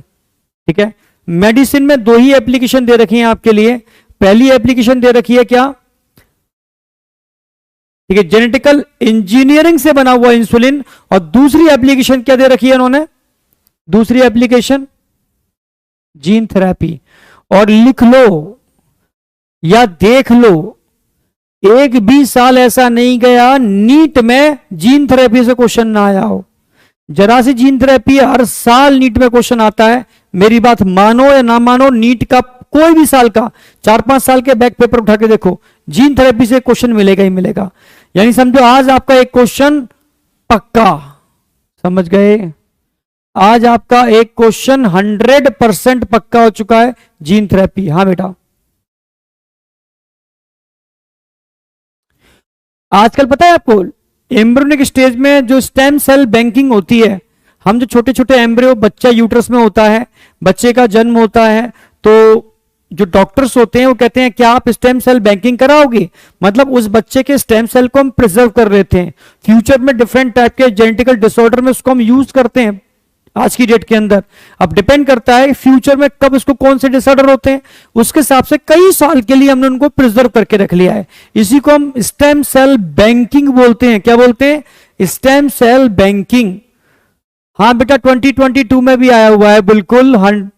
ठीक है। मेडिसिन में दो ही एप्लीकेशन दे रखी है आपके लिए। पहली एप्लीकेशन दे रखी है क्या, ठीक है, जेनेटिकल इंजीनियरिंग से बना हुआ इंसुलिन, और दूसरी एप्लीकेशन क्या दे रखी है उन्होंने, दूसरी एप्लीकेशन जीन थेरेपी। और लिख लो या देख लो, एक भी साल ऐसा नहीं गया नीट में जीन थेरेपी से क्वेश्चन ना आया हो। जरा सी जीन थेरेपी हर साल नीट में क्वेश्चन आता है, मेरी बात मानो या ना मानो, नीट का कोई भी साल का 4-5 साल के बैक पेपर उठा के देखो, जीन थेरेपी से क्वेश्चन मिलेगा ही मिलेगा। यानी समझो आज आपका एक क्वेश्चन पक्का, समझ गए, आज आपका एक क्वेश्चन 100% पक्का हो चुका है, जीन थेरेपी। हाँ बेटा, आजकल पता है आपको एम्ब्रियोनिक स्टेज में जो स्टेम सेल बैंकिंग होती है, हम जो छोटे छोटे एम्ब्रियो, बच्चा यूट्रस में होता है, बच्चे का जन्म होता है, तो जो डॉक्टर्स होते हैं वो कहते हैं क्या आप स्टेम सेल बैंकिंग कराओगे, मतलब उस बच्चे के स्टेम सेल को हम प्रिजर्व कर लेते हैं, फ्यूचर में डिफरेंट टाइप के जेनेटिकल डिसऑर्डर में उसको हम यूज करते हैं आज की डेट के अंदर। अब डिपेंड करता है फ्यूचर में कब उसको कौन से डिसऑर्डर होते हैं, उसके हिसाब से कई साल के लिए हमने उनको प्रिजर्व करके रख लिया है। इसी को हम स्टेम सेल बैंकिंग बोलते हैं। क्या बोलते हैं, स्टेम सेल बैंकिंग। हाँ बेटा 2022 में भी आया हुआ है, बिल्कुल,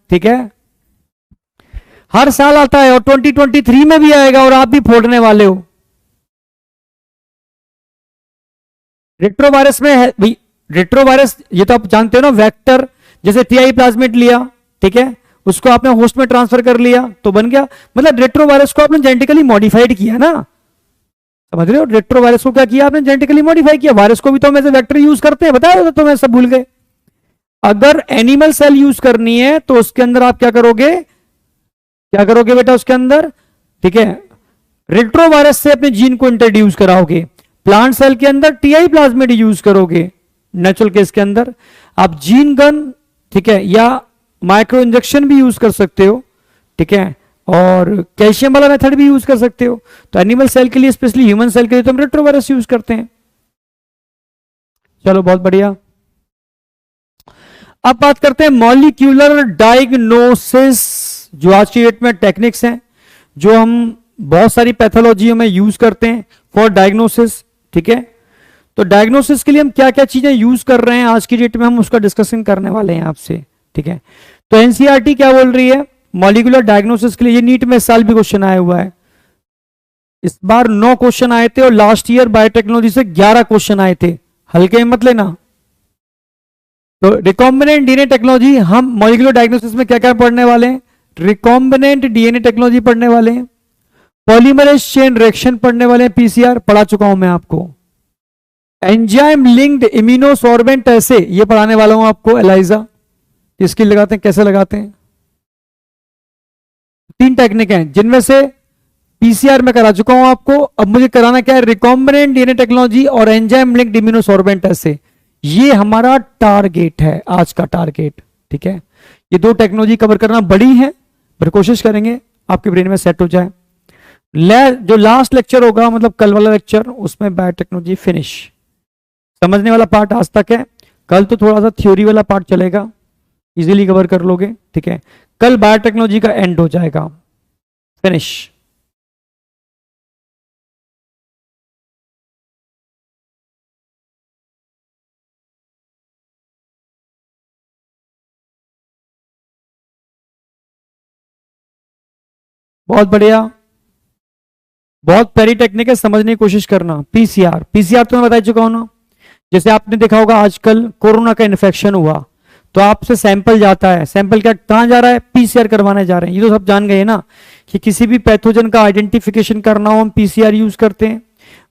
ठीक है, हर साल आता है, और 2023 में भी आएगा, और आप भी फोड़ने वाले हो। रेट्रोवायरस में है रेट्रोवायरस, ये तो आप जानते हो ना, वेक्टर, जैसे टीआई प्लाज्मिड लिया, ठीक है, उसको आपने होस्ट में ट्रांसफर कर लिया तो बन गया, मतलब रेट्रोवायरस को आपने जेनेटिकली मॉडिफाइड किया ना, समझ रहे हो, रेट्रोवायरस को क्या किया आपने, जेनेटिकली मॉडिफाई किया। वायरस को भी तो हम ऐसे वेक्टर यूज करते हैं, बताया तो मैं सब भूल गए। अगर एनिमल सेल यूज करनी है तो उसके अंदर आप क्या करोगे, क्या करोगे बेटा उसके अंदर, ठीक है, रेट्रोवायरस से अपने जीन को इंट्रोड्यूस कराओगे। प्लांट सेल के अंदर टीआई प्लाज्मिड यूज करोगे, नेचुरल केस के अंदर आप जीन गन, ठीक है, या माइक्रो इंजेक्शन भी यूज कर सकते हो, ठीक है, और कैल्शियम वाला मेथड भी यूज कर सकते हो। तो एनिमल सेल के लिए, स्पेशली ह्यूमन सेल के लिए तो हम रेट्रोवायरस यूज करते हैं। चलो बहुत बढ़िया, अब बात करते हैं मॉलिक्यूलर डायग्नोसिस, जो आज की डेट में टेक्निक्स हैं जो हम बहुत सारी पैथोलॉजियों में यूज करते हैं फॉर डायग्नोसिस, ठीक है। तो डायग्नोसिस के लिए हम क्या क्या चीजें यूज कर रहे हैं आज की डेट में, हम उसका डिस्कशन करने वाले हैं आपसे, ठीक है। तो एनसीईआरटी क्या बोल रही है मॉलिक्यूलर डायग्नोसिस के लिए, ये नीट में इस साल भी क्वेश्चन आया हुआ है, इस बार 9 क्वेश्चन आए थे, और लास्ट ईयर बायोटेक्नोलॉजी से 11 क्वेश्चन आए थे, हल्के मत लेना। तो रिकॉम्बिनेंट डीएनए टेक्नोलॉजी, हम मॉलिक्यूलर डायग्नोसिस में क्या क्या पढ़ने वाले हैं, रिकॉम्बिनेंट डीएनए टेक्नोलॉजी पढ़ने वाले हैं, पॉलीमरेज चेन रिएक्शन पढ़ने वाले हैं, पीसीआर पढ़ा चुका हूं मैं आपको, एंजाइम लिंक्ड इम्यूनोसॉर्बेंट ऐसे ये पढ़ाने वाला हूं आपको, एलाइजा इसकी लगाते हैं, कैसे लगाते हैं। 3 टेक्निक हैं जिनमें से पीसीआर में करा चुका हूं आपको, अब मुझे कराना क्या है, रिकॉम्बिनेंट डीएनए टेक्नोलॉजी और एंजाइम लिंक्ड इम्यूनोसॉर्बेंट ऐसे। ये हमारा टारगेट है, आज का टारगेट। ठीक है, ये दो टेक्नोलॉजी कवर करना बड़ी है, पर कोशिश करेंगे आपके ब्रेन में सेट हो जाए। जो लास्ट लेक्चर होगा, मतलब कल वाला लेक्चर, उसमें बायोटेक्नोलॉजी फिनिश। समझने वाला पार्ट आज तक है, कल तो थोड़ा सा थ्योरी वाला पार्ट चलेगा, इजीली कवर कर लोगे। ठीक है, कल बायोटेक्नोलॉजी का एंड हो जाएगा, फिनिश। बहुत बढ़िया, बहुत प्यारी टेक्निक है, समझने की कोशिश करना। पीसीआर, पीसीआर तो मैं बता चुका हूं ना। जैसे आपने देखा होगा आजकल कोरोना का इन्फेक्शन हुआ तो आपसे सैंपल जाता है, सैंपल क्या कहां जा रहा है, पीसीआर करवाने जा रहे हैं। ये तो सब जान गए ना कि किसी भी पैथोजन का आइडेंटिफिकेशन करना हो हम पीसीआर यूज करते हैं।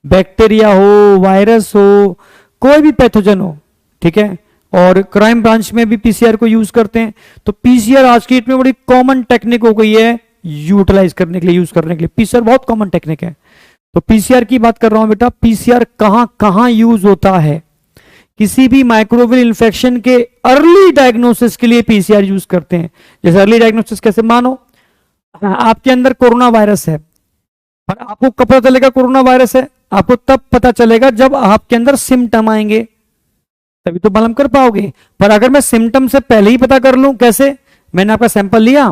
बैक्टीरिया हो, वायरस हो, कोई भी पैथोजन हो, ठीक है। और क्राइम ब्रांच में भी पीसीआर को यूज करते हैं। तो पीसीआर आज की डेट में बड़ी कॉमन टेक्निक हो गई है यूटिलाइज करने के लिए, यूज करने के लिए। पीसीआर बहुत कॉमन टेक्निक है। तो पीसीआर की बात कर रहा हूं बेटा, पीसीआर कहां कहां यूज होता है। किसी भी माइक्रोबियल इन्फेक्शन के अर्ली डायग्नोसिस के लिए पीसीआर यूज करते हैं। जैसे अर्ली डायग्नोसिस कैसे, मानो आपके अंदर कोरोना वायरस है, पर आपको कब पता चलेगा कोरोना वायरस है, आपको तब पता चलेगा जब आपके अंदर सिम्टम आएंगे, तभी तो मालूम कर पाओगे। पर अगर मैं सिम्टम से पहले ही पता कर लूं, कैसे, मैंने आपका सैंपल लिया,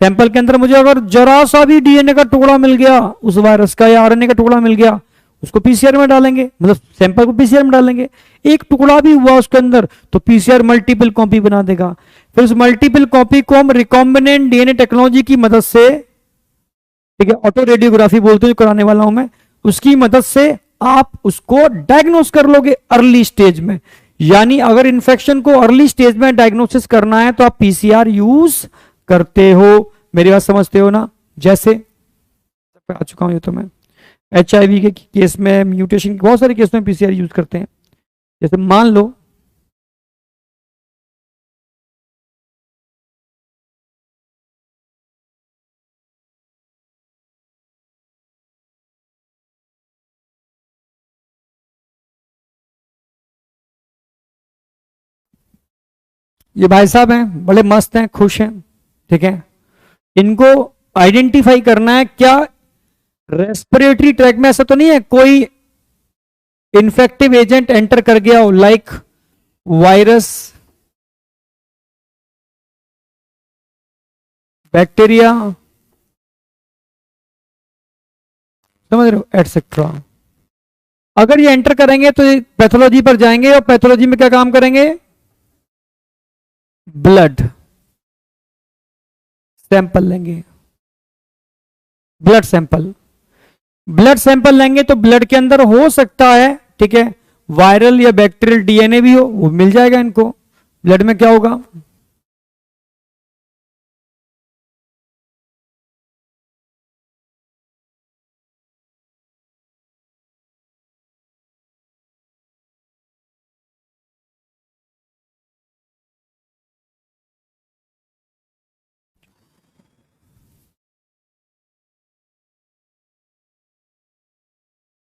सैंपल के अंदर मुझे अगर जरा सा भी डीएनए का टुकड़ा मिल गया उस वायरस का, या आरएनए का टुकड़ा मिल गया, उसको पीसीआर में डालेंगे, मतलब सैंपल को पीसीआर में डालेंगे। एक टुकड़ा भी हुआ उसके अंदर तो पीसीआर मल्टीपल कॉपी बना देगा। फिर उस मल्टीपल कॉपी को हम रिकॉम्बिनेंट डीएनए टेक्नोलॉजी की मदद से, ठीक है, ऑटो रेडियोग्राफी बोलते हैं, जो कराने वाला हूं मैं, उसकी मदद से आप उसको डायग्नोस कर लोगे अर्ली स्टेज में। यानी अगर इंफेक्शन को अर्ली स्टेज में डायग्नोसिस करना है तो आप पीसीआर यूज करते हो। मेरी बात समझते हो ना। जैसे आ चुका हूं ये तो मैं, एचआईवी के केस में, म्यूटेशन के बहुत सारे केस में पीसीआर यूज करते हैं। जैसे मान लो ये भाई साहब हैं, बड़े मस्त हैं, खुश हैं, ठीक है। इनको आइडेंटिफाई करना है क्या रेस्पिरेटरी ट्रैक में ऐसा तो नहीं है कोई इन्फेक्टिव एजेंट एंटर कर गया हो, लाइक वायरस, बैक्टीरिया, समझ रहे हो, एटसेट्रा। अगर ये एंटर करेंगे तो पैथोलॉजी पर जाएंगे, और पैथोलॉजी में क्या काम करेंगे, ब्लड सैंपल लेंगे, ब्लड सैंपल, ब्लड सैंपल लेंगे तो ब्लड के अंदर हो सकता है, ठीक है, वायरल या बैक्टीरियल डीएनए भी हो, वो मिल जाएगा इनको। ब्लड में क्या होगा,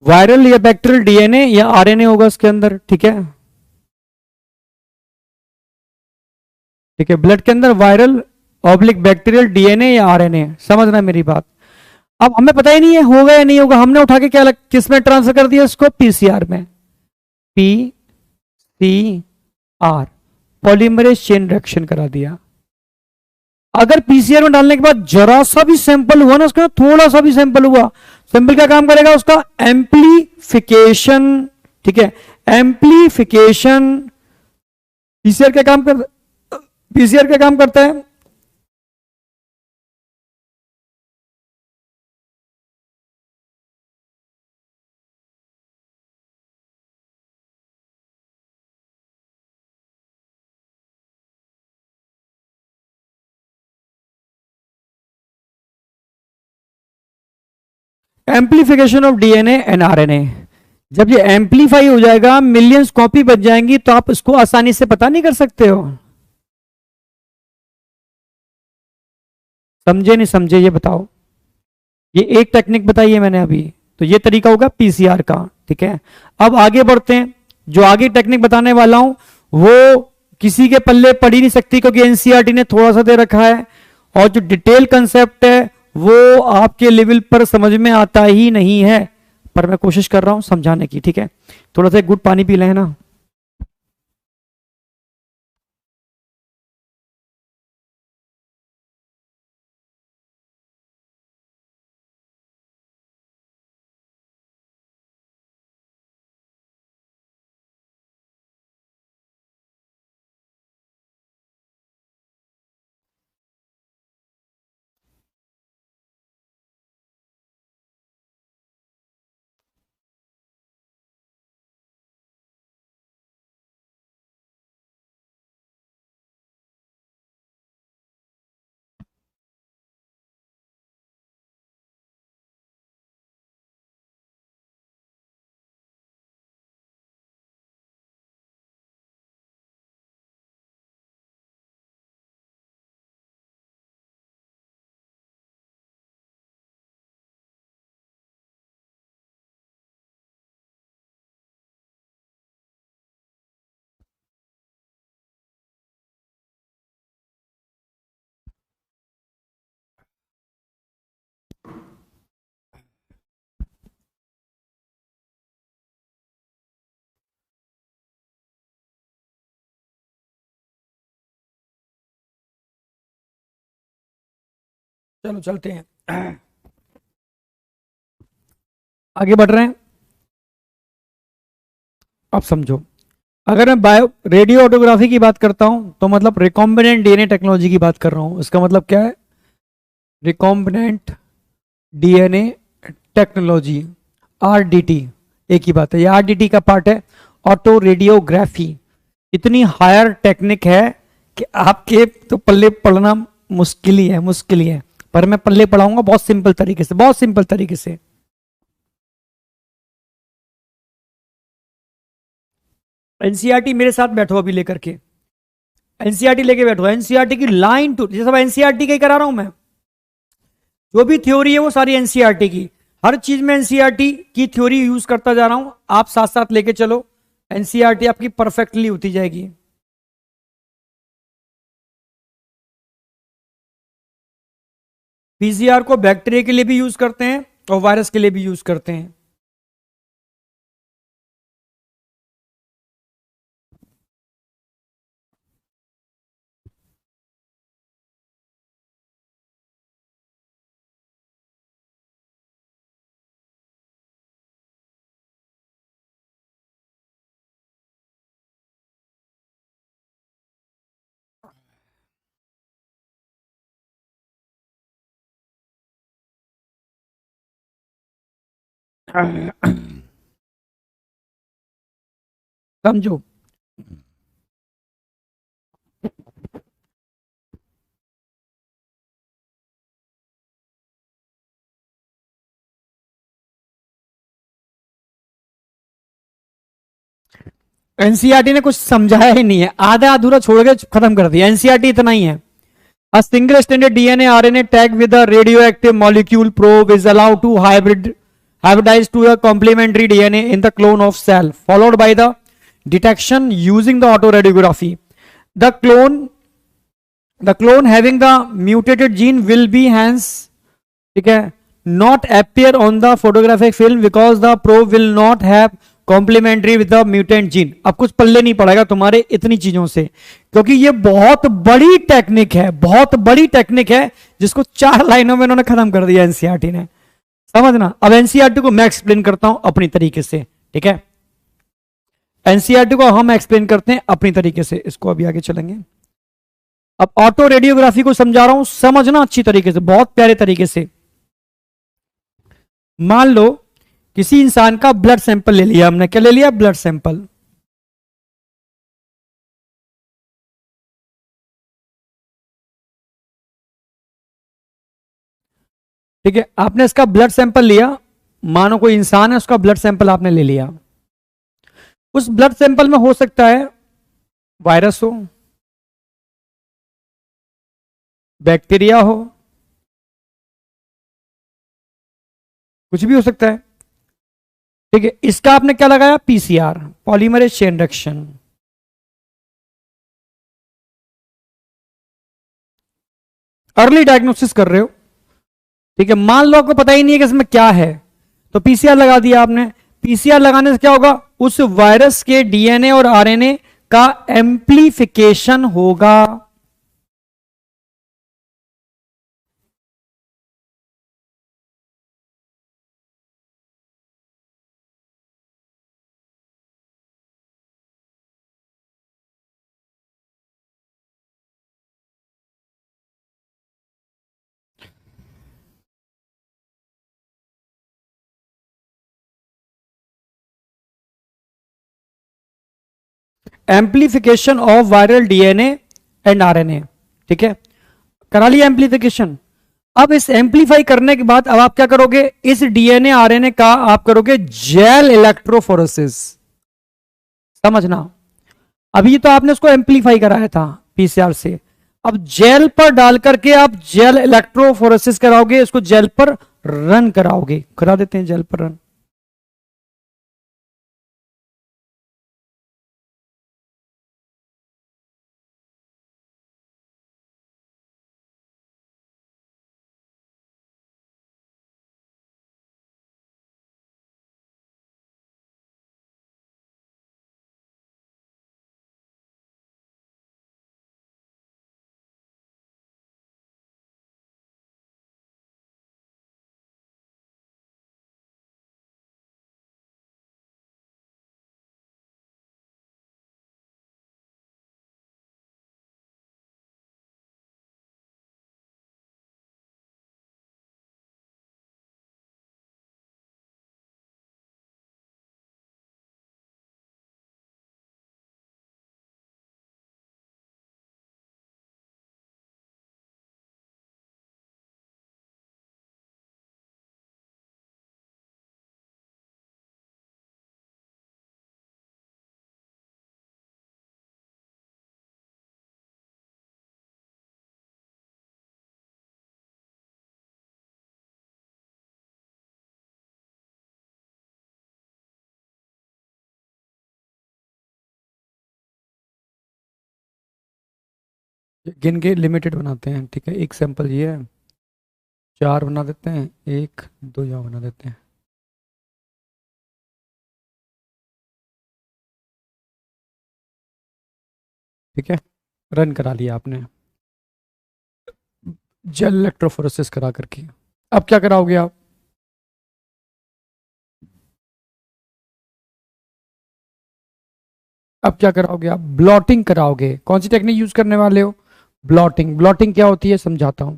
वायरल या बैक्टीरियल डीएनए या आरएनए होगा उसके अंदर, ठीक है। ठीक है, ब्लड के अंदर वायरल ऑब्लिक बैक्टीरियल डीएनए या आरएनए, समझना मेरी बात। अब हमें पता ही नहीं है होगा या नहीं होगा, हमने उठा के क्या किस में ट्रांसफर कर दिया इसको, पीसीआर में, पीसीआर, पॉलीमरेज चेन रिएक्शन करा दिया। अगर पीसीआर में डालने के बाद जरा सा भी सैंपल हुआ ना, उसका थोड़ा सा भी सैंपल हुआ, सैंपल क्या काम करेगा, उसका एम्प्लीफिकेशन, ठीक है, एम्प्लीफिकेशन। पीसीआर क्या काम कर, पीसीआर क्या काम करता है, amplification of DNA and RNA. जब ये एम्प्लीफाई हो जाएगा, मिलियंस कॉपी बच जाएंगी, तो आप इसको आसानी से पता नहीं कर सकते हो। समझे नहीं समझे ये बताओ। ये एक टेक्निक बताई है मैंने अभी, तो ये तरीका होगा पीसीआर का। ठीक है, अब आगे बढ़ते हैं। जो आगे टेक्निक बताने वाला हूं वो किसी के पल्ले पड़ ही नहीं सकती, क्योंकि एनसीईआरटी ने थोड़ा सा दे रखा है, और जो डिटेल कंसेप्ट है वो आपके लेवल पर समझ में आता ही नहीं है, पर मैं कोशिश कर रहा हूं समझाने की। ठीक है, थोड़ा सा एक गुड पानी पी लें ना। चलो चलते हैं, आगे बढ़ रहे हैं। अब समझो, अगर मैं बायो रेडियो ऑटोग्राफी की बात करता हूं तो मतलब रिकॉम्बिनेंट डीएनए टेक्नोलॉजी की बात कर रहा हूं। इसका मतलब क्या है? रिकॉम्बिनेंट डीएनए टेक्नोलॉजी, आरडीटी, एक ही बात है। ये आरडीटी का पार्ट है, ऑटो रेडियोग्राफी। इतनी हायर टेक्निक है कि आपके तो पल्ले पढ़ना मुश्किल ही है, मुश्किल ही है, पर मैं पल्ले पढ़ाऊंगा बहुत सिंपल तरीके से, बहुत सिंपल तरीके से। एनसीईआरटी मेरे साथ बैठो अभी लेकर के, एनसीईआरटी लेके बैठो, एनसीईआरटी की लाइन टू, जैसे एनसीईआरटी का ही करा रहा हूं मैं, जो भी थ्योरी है वो सारी एनसीईआरटी की, हर चीज में एनसीईआरटी की थ्योरी यूज करता जा रहा हूं, आप साथ साथ लेके चलो, एनसीईआरटी आपकी परफेक्टली होती जाएगी। पीसीआर को बैक्टीरिया के लिए भी यूज करते हैं और वायरस के लिए भी यूज करते हैं। समझो, एनसीईआरटी ने कुछ समझाया ही नहीं है, आधा अधूरा छोड़ के खत्म कर दिया। एनसीईआरटी इतना ही है, a single stranded DNA RNA tag with a radioactive molecule probe is allowed to hybridize to a complementary DNA in the clone of cell, followed by the detection using the autoradiography. The clone having the mutated gene will be hence, ठीक है, not appear on the photographic film because the probe will not have complementary with the mutant gene. अब कुछ पल्ले नहीं पड़ेगा तुम्हारे इतनी चीजों से, क्योंकि ये बहुत बड़ी टेक्निक है, बहुत बड़ी टेक्निक है, जिसको 4 लाइनों में इन्होंने खत्म कर दिया एनसीईआरटी ने, समझना। अब एनसीईआरटी को मैं एक्सप्लेन करता हूं अपनी तरीके से, ठीक है, एनसीईआरटी को हम एक्सप्लेन करते हैं अपनी तरीके से, इसको अभी आगे चलेंगे। अब ऑटो रेडियोग्राफी को समझा रहा हूं, समझना अच्छी तरीके से, बहुत प्यारे तरीके से। मान लो किसी इंसान का ब्लड सैंपल ले लिया हमने, क्या ले लिया? Blood sample. ठीक है, आपने इसका ब्लड सैंपल लिया, मानो कोई इंसान है, उसका ब्लड सैंपल आपने ले लिया। उस ब्लड सैंपल में हो सकता है वायरस हो, बैक्टीरिया हो, कुछ भी हो सकता है। ठीक है, इसका आपने क्या लगाया, PCR, polymerase chain reaction. Early diagnosis कर रहे हो। ठीक है, मान लो आपको पता ही नहीं है कि इसमें क्या है, तो पीसीआर लगा दिया आपने। पीसीआर लगाने से क्या होगा, उस वायरस के डीएनए और आरएनए का एम्प्लीफिकेशन होगा। Amplification of viral DNA and RNA. ठीक है, करा लिया एम्प्लीफिकेशन। अब इस एम्प्लीफाई करने के बाद अब आप क्या करोगे, इस डीएनए आरएनए का आप करोगे जेल इलेक्ट्रोफोरेसिस। समझना, अभी तो आपने उसको एम्प्लीफाई कराया था पीसीआर से, अब जेल पर डाल करके आप जेल इलेक्ट्रोफोरेसिस कराओगे, इसको जेल पर रन कराओगे। करा देते हैं जेल पर रन। गिन के लिमिटेड बनाते हैं। ठीक है, एक सैंपल ये है, चार बना देते हैं, एक दो यहाँ बना देते हैं। ठीक है, रन करा लिया आपने जेल इलेक्ट्रोफोरेसिस करा करके। अब क्या कराओगे आप, अब क्या कराओगे आप, ब्लॉटिंग कराओगे। कौन सी टेक्निक यूज करने वाले हो, ब्लॉटिंग। ब्लॉटिंग क्या होती है समझाता हूं।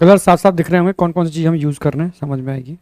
कलर साफ साफ दिख रहे होंगे, कौन कौन सी चीज हम यूज कर रहे हैं समझ में आएगी।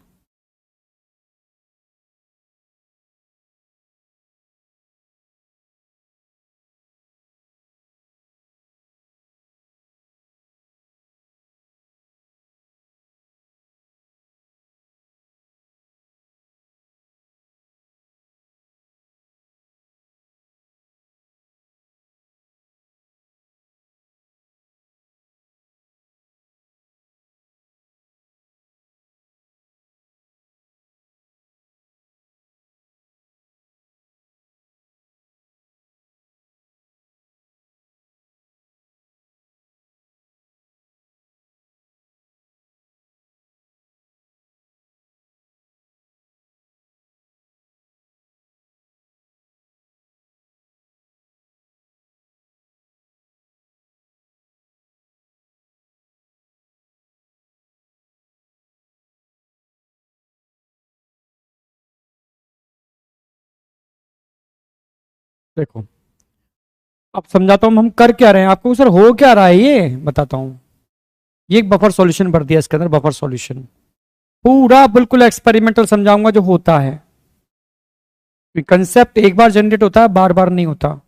देखो अब समझाता हूँ हम कर क्या रहे हैं आपको, सर हो क्या रहा है ये बताता हूँ। ये एक बफर सॉल्यूशन भर दिया इसके अंदर, बफर सॉल्यूशन पूरा बिल्कुल एक्सपेरिमेंटल समझाऊंगा जो होता है। कंसेप्ट एक बार जनरेट होता है, बार बार नहीं होता।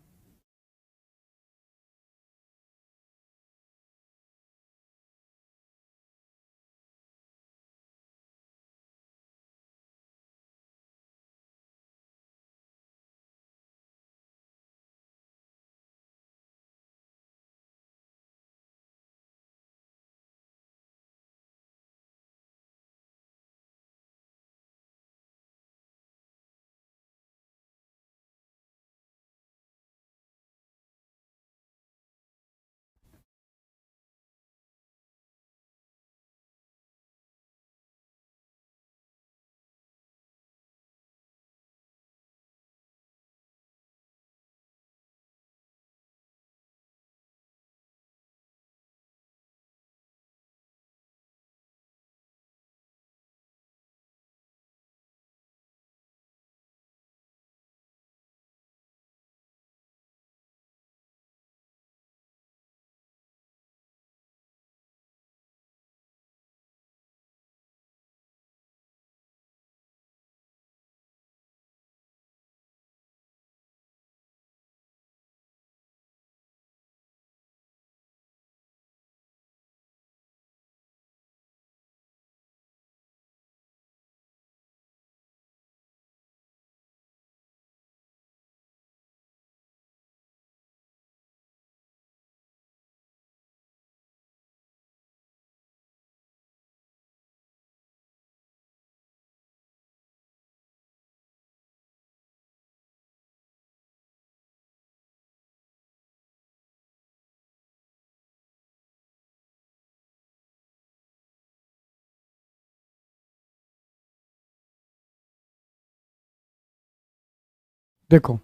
देखो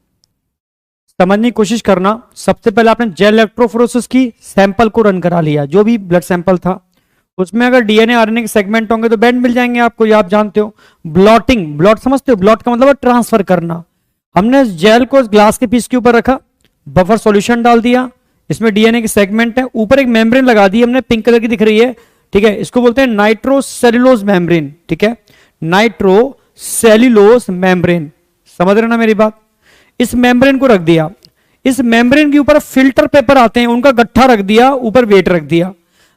समझने की कोशिश करना। सबसे पहले आपने जेल इलेक्ट्रोफोरेसिस की सैंपल को रन करा लिया, जो भी ब्लड सैंपल था उसमें अगर डीएनए आरएनए के सेगमेंट होंगे तो बैंड मिल जाएंगे आपको, ये आप जानते हो। ब्लॉटिंग, ब्लॉट समझते हो, ब्लॉट का मतलब है ट्रांसफर करना। हमने जेल को ग्लास के पीस के ऊपर रखा, बफर सॉल्यूशन डाल दिया, इसमें डीएनए के सेगमेंट है, ऊपर एक मेम्ब्रेन लगा दी हमने, पिंक कलर की दिख रही है, ठीक है। इसको बोलते हैं नाइट्रोसेल्यूलोज मेम्ब्रेन, ठीक है, नाइट्रोसेल्यूलोज मेम्ब्रेन। समझ रहे ना मेरी बात। इस मेम्ब्रेन को रख दिया, इस मेम्ब्रेन के ऊपर फिल्टर पेपर आते हैं, उनका गट्ठा रख दिया, ऊपर वेट रख दिया।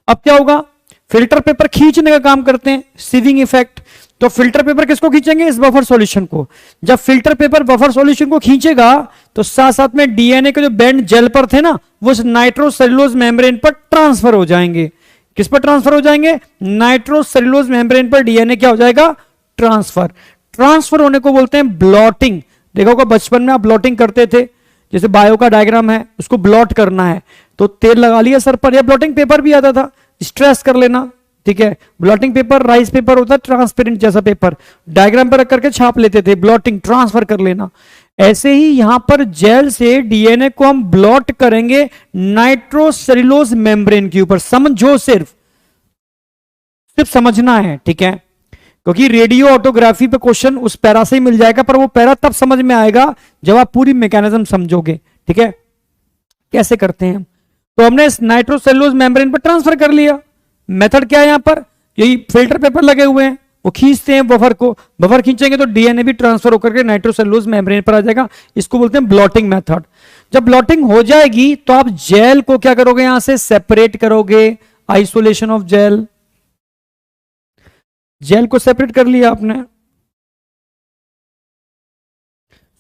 अब क्या होगा, फिल्टर पेपर खींचने का काम करते हैं, सीविंग इफेक्ट। तो फिल्टर पेपर किसको खींचेंगे, इस बफर सॉल्यूशन को। जब फिल्टर पेपर बफर सॉल्यूशन को खींचेगा तो साथ साथ में डीएनए के जो बैंड जेल पर थे ना, वो इस नाइट्रोसेल्यूलोज मेम्ब्रेन पर ट्रांसफर हो जाएंगे। किस पर ट्रांसफर हो जाएंगे, नाइट्रोसेल्यूलोज मेम्ब्रेन पर डीएनए क्या हो जाएगा, ट्रांसफर। ट्रांसफर होने को बोलते हैं ब्लॉटिंग। देखा होगा बचपन में आप ब्लॉटिंग करते थे, जैसे बायो का डायग्राम है उसको ब्लॉट करना है तो तेल लगा लिया सर पर, या ब्लॉटिंग पेपर भी आता था, स्ट्रेस कर लेना, ठीक है। ब्लॉटिंग पेपर राइस पेपर होता है, ट्रांसपेरेंट जैसा पेपर, डायग्राम पर रख करके छाप लेते थे, ब्लॉटिंग ट्रांसफर कर लेना। ऐसे ही यहां पर जेल से डीएनए को हम ब्लॉट करेंगे नाइट्रोसेल्यूलोज मेम्ब्रेन के ऊपर। समझो, सिर्फ समझना है, ठीक है, क्योंकि रेडियो ऑटोग्राफी पे क्वेश्चन उस पैरा से ही मिल जाएगा, पर वो पैरा तब समझ में आएगा जब आप पूरी मैकेनिज्म समझोगे, ठीक है। कैसे करते हैं, तो हमने इस नाइट्रोसेल्यूलोज मेम्ब्रेन पर ट्रांसफर कर लिया, मेथड क्या है यहां पर, यही फिल्टर पेपर लगे हुए हैं, वो खींचते हैं बफर को, बफर खींचेंगे तो डीएनए भी ट्रांसफर होकर के नाइट्रोसेलुलोज मेम्ब्रेन पर आ जाएगा। इसको बोलते हैं ब्लॉटिंग मेथड। जब ब्लॉटिंग हो जाएगी तो आप जेल को क्या करोगे, यहां से सेपरेट करोगे, आइसोलेशन ऑफ जेल, जेल को सेपरेट कर लिया आपने,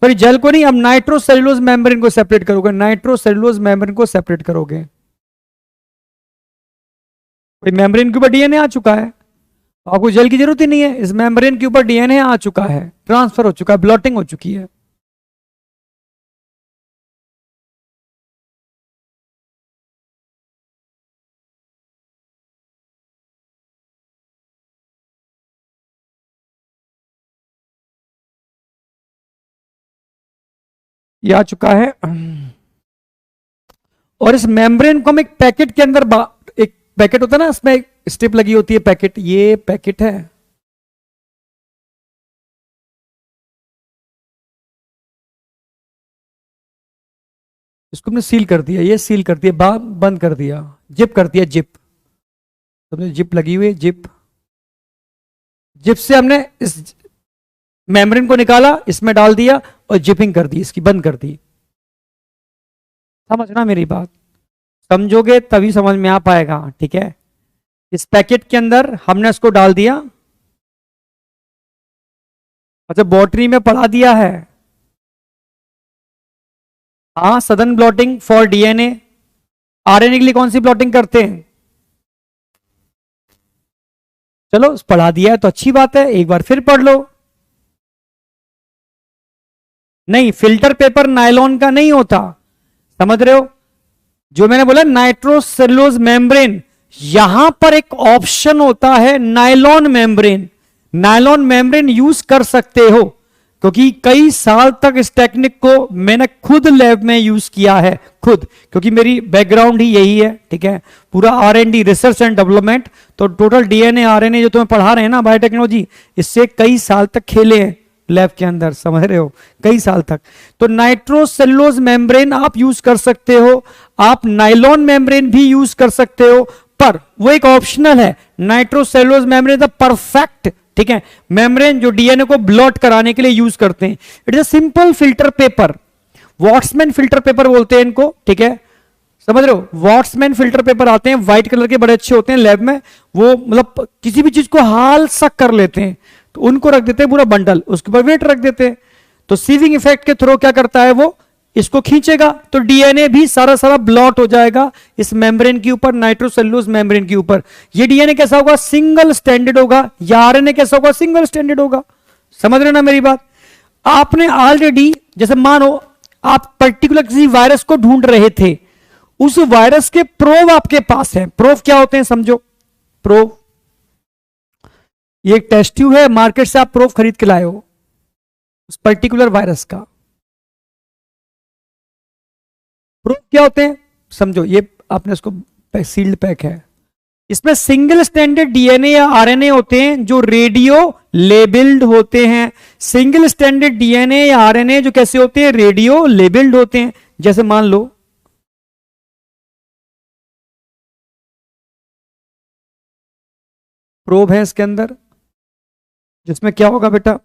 सॉरी जेल को नहीं, अब नाइट्रोसेलुलोज मेम्ब्रेन को सेपरेट करोगे, नाइट्रोसेलुलोज मेम्ब्रेन को सेपरेट करोगे। मेम्ब्रेन के ऊपर डीएनए आ चुका है, आपको जेल की जरूरत ही नहीं है, इस मेम्ब्रेन के ऊपर डीएनए आ चुका है, ट्रांसफर हो चुका है, ब्लॉटिंग हो चुकी है। ये आ चुका है, और इस मेम्ब्रेन को हम एक पैकेट के अंदर, एक पैकेट होता है ना, इसमें एक स्ट्रिप लगी होती है पैकेट, ये पैकेट है, इसको हमने सील कर दिया, ये सील कर दिया, बंद कर दिया, जिप कर दिया, जिप, समझे, जिप लगी हुई है, जिप, जिप से हमने इस मेम्ब्रेन को निकाला, इसमें डाल दिया और जिपिंग कर दी, इसकी बंद कर दी। समझना मेरी बात, समझोगे तभी समझ में आ पाएगा, ठीक है। इस पैकेट के अंदर हमने इसको डाल दिया, अच्छा बॉटरी में पढ़ा दिया है, हाँ सदन ब्लॉटिंग फॉर डीएनए, आरएनए के लिए कौन सी ब्लॉटिंग करते हैं, चलो पढ़ा दिया है तो अच्छी बात है, एक बार फिर पढ़ लो। नहीं, फिल्टर पेपर नायलॉन का नहीं होता, समझ रहे हो, जो मैंने बोला नाइट्रोसेलुलोज मेम्ब्रेन, यहां पर एक ऑप्शन होता है nylon membrane, nylon membrane use कर सकते हो, क्योंकि कई साल तक इस टेक्निक को मैंने खुद लैब में यूज किया है, खुद, क्योंकि मेरी बैकग्राउंड ही यही है, ठीक है, पूरा आर&डी, रिसर्च एंड डेवलपमेंट, तो टोटल डीएनए आरएनए जो तुम्हें पढ़ा रहे हैं ना बायोटेक्नोलॉजी, इससे कई साल तक खेले हैं लैब के अंदर, समझ रहे हो, कई साल तक। तो नाइट्रोसेलुलोज मेम्ब्रेन आप यूज कर सकते हो, आप नाइलॉन मेम्ब्रेन भी यूज कर सकते हो, पर वो एक ऑप्शनल है, नाइट्रोसेलुलोज मेम्ब्रेन द परफेक्ट, ठीक है, मेम्ब्रेन जो डीएनए को ब्लॉट कराने के लिए यूज करते हैं। It is a simple filter paper, Whatman filter paper बोलते हैं इनको, ठीक है, समझ रहे हो, वॉट्समैन फिल्टर पेपर आते हैं व्हाइट कलर के, बड़े अच्छे होते हैं लैब में, वो मतलब किसी भी चीज को हाल सक कर लेते हैं, तो उनको रख देते हैं पूरा बंडल, उसके ऊपर वेट रख देते हैं, तो सीविंग इफेक्ट के थ्रू क्या करता है, वो इसको खींचेगा तो डीएनए भी सारा सारा ब्लॉट हो जाएगा इस मेम्ब्रेन के ऊपर, नाइट्रोसेलुलोज मेम्ब्रेन के ऊपर। ये डीएनए कैसा होगा, सिंगल स्टैंडर्ड होगा, या आरएनए कैसा होगा, सिंगल स्टैंडर्ड होगा। समझ रहे ना मेरी बात, आपने ऑलरेडी, जैसे मानो आप पर्टिकुलर किसी वायरस को ढूंढ रहे थे, उस वायरस के प्रोब आपके पास है, प्रोब क्या होते हैं समझो, प्रोब, ये एक टेस्ट ट्यूब है, मार्केट से आप प्रोब खरीद के लाए हो उस पर्टिकुलर वायरस का, प्रोब क्या होते हैं समझो, ये आपने इसको सील्ड पैक है, इसमें सिंगल स्टैंडर्ड डीएनए या आरएनए होते हैं जो रेडियो लेबल्ड होते हैं, सिंगल स्टैंडर्ड डीएनए या आरएनए जो कैसे होते हैं, रेडियो लेबल्ड होते हैं। जैसे मान लो प्रोब है इसके अंदर, जिसमें क्या होगा बेटा,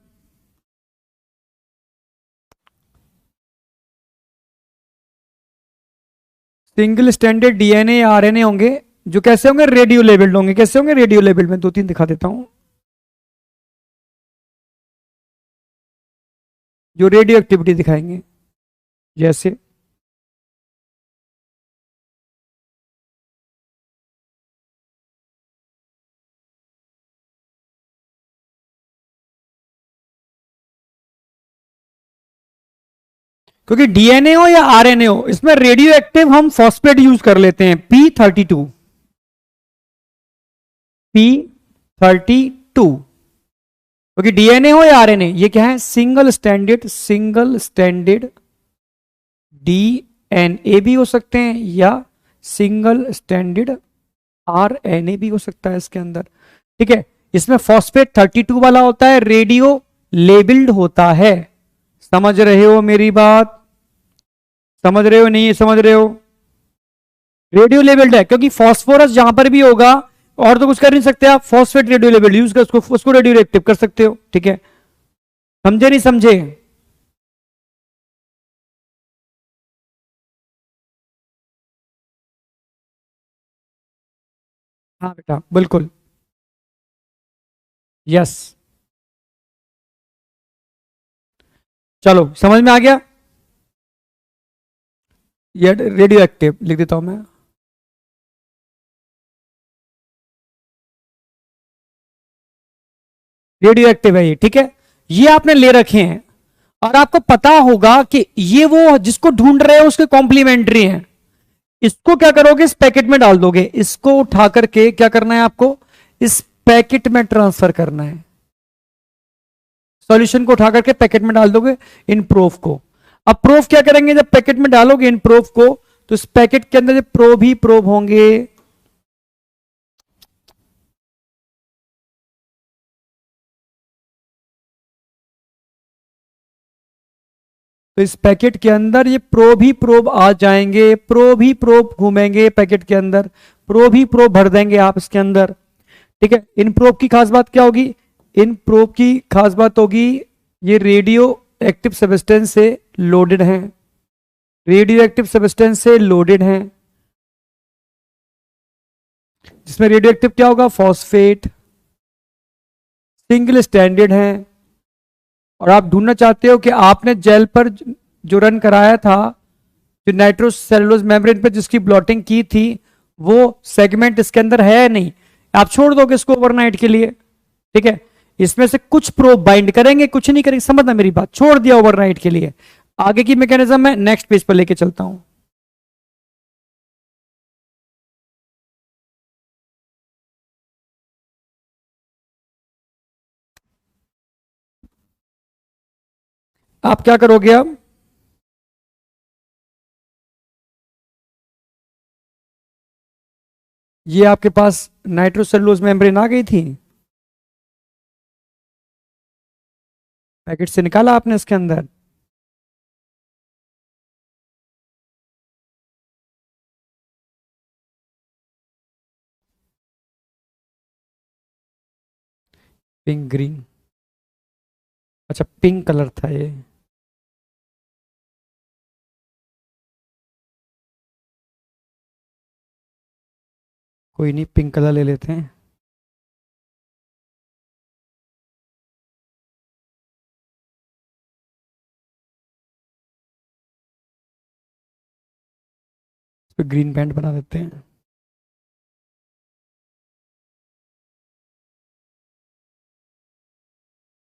सिंगल स्टैंडर्ड डीएनए या आरएनए होंगे जो कैसे होंगे, रेडियो लेबल्ड होंगे। कैसे होंगे, रेडियो लेबल्ड, में दो तीन दिखा देता हूं, जो रेडियो एक्टिविटी दिखाएंगे, जैसे क्योंकि डीएनए हो या आरएनए हो, इसमें रेडियो एक्टिव हम फॉस्फेट यूज कर लेते हैं, P32, P32, क्योंकि डीएनए हो या आरएनए, ये क्या है, सिंगल स्टैंडर्ड डीएनए भी हो सकते हैं या सिंगल स्टैंडर्ड आरएनए भी हो सकता है इसके अंदर, ठीक है। इसमें फॉस्फेट 32 वाला होता है, रेडियो लेबल्ड होता है। समझ रहे हो मेरी बात, समझ रहे हो नहीं समझ रहे हो, रेडियो लेबल्ड है, क्योंकि फास्फोरस जहां पर भी होगा और तो कुछ कर नहीं सकते आप, फॉस्फेट रेडियो लेबल यूज कर उसको रेडियो एक्टिव कर सकते हो, ठीक है। समझे नहीं समझे? हाँ बेटा बिल्कुल, यस। चलो समझ में आ गया। ये रेडियो एक्टिव लिख देता हूं मैं। रेडियो एक्टिव है ये, ठीक है। ये आपने ले रखे हैं और आपको पता होगा कि ये वो जिसको ढूंढ रहे हो उसके कॉम्प्लीमेंट्री हैं। इसको क्या करोगे, इस पैकेट में डाल दोगे, इसको उठा करके क्या करना है आपको, इस पैकेट में ट्रांसफर करना है। सॉल्यूशन को उठा करके पैकेट में डाल दोगे इन प्रोफ को। अब प्रोफ क्या करेंगे, जब पैकेट में डालोगे इन प्रोफ को, तो इस पैकेट के अंदर जब प्रोब ही प्रोब होंगे, तो इस पैकेट के अंदर ये प्रोब ही प्रोब आ जाएंगे, प्रोब ही प्रोब घूमेंगे पैकेट के अंदर, प्रोब ही प्रोब भर देंगे आप इसके अंदर, ठीक है। इन प्रोब की खास बात क्या होगी, इन प्रोब की खास बात होगी ये रेडियो एक्टिव सब्सटेंस से लोडेड हैं, रेडियो एक्टिव सब्सटेंस से लोडेड हैं, जिसमें रेडियो एक्टिव क्या होगा, फॉस्फेट, सिंगल स्टैंडर्ड है। और आप ढूंढना चाहते हो कि आपने जेल पर जो रन कराया था, जो नाइट्रोसेलुलोज मेम्ब्रेन पर जिसकी ब्लॉटिंग की थी, वो सेगमेंट इसके अंदर है या नहीं, आप छोड़ दोगे इसको ओवरनाइट के लिए, ठीक है। इसमें से कुछ प्रोब बाइंड करेंगे, कुछ नहीं करेंगे, समझना मेरी बात, छोड़ दिया ओवरनाइट के लिए। आगे की मैकेनिज्म मैं नेक्स्ट पेज पर लेके चलता हूं। आप क्या करोगे अब, ये आपके पास नाइट्रोसेलुलोज मेम्ब्रेन आ गई थी, पैकेट से निकाला आपने इसके अंदर, पिंक ग्रीन, अच्छा पिंक कलर था ये, कोई नहीं पिंक कलर ले लेते हैं। इस पे ग्रीन पेंट बना देते हैं।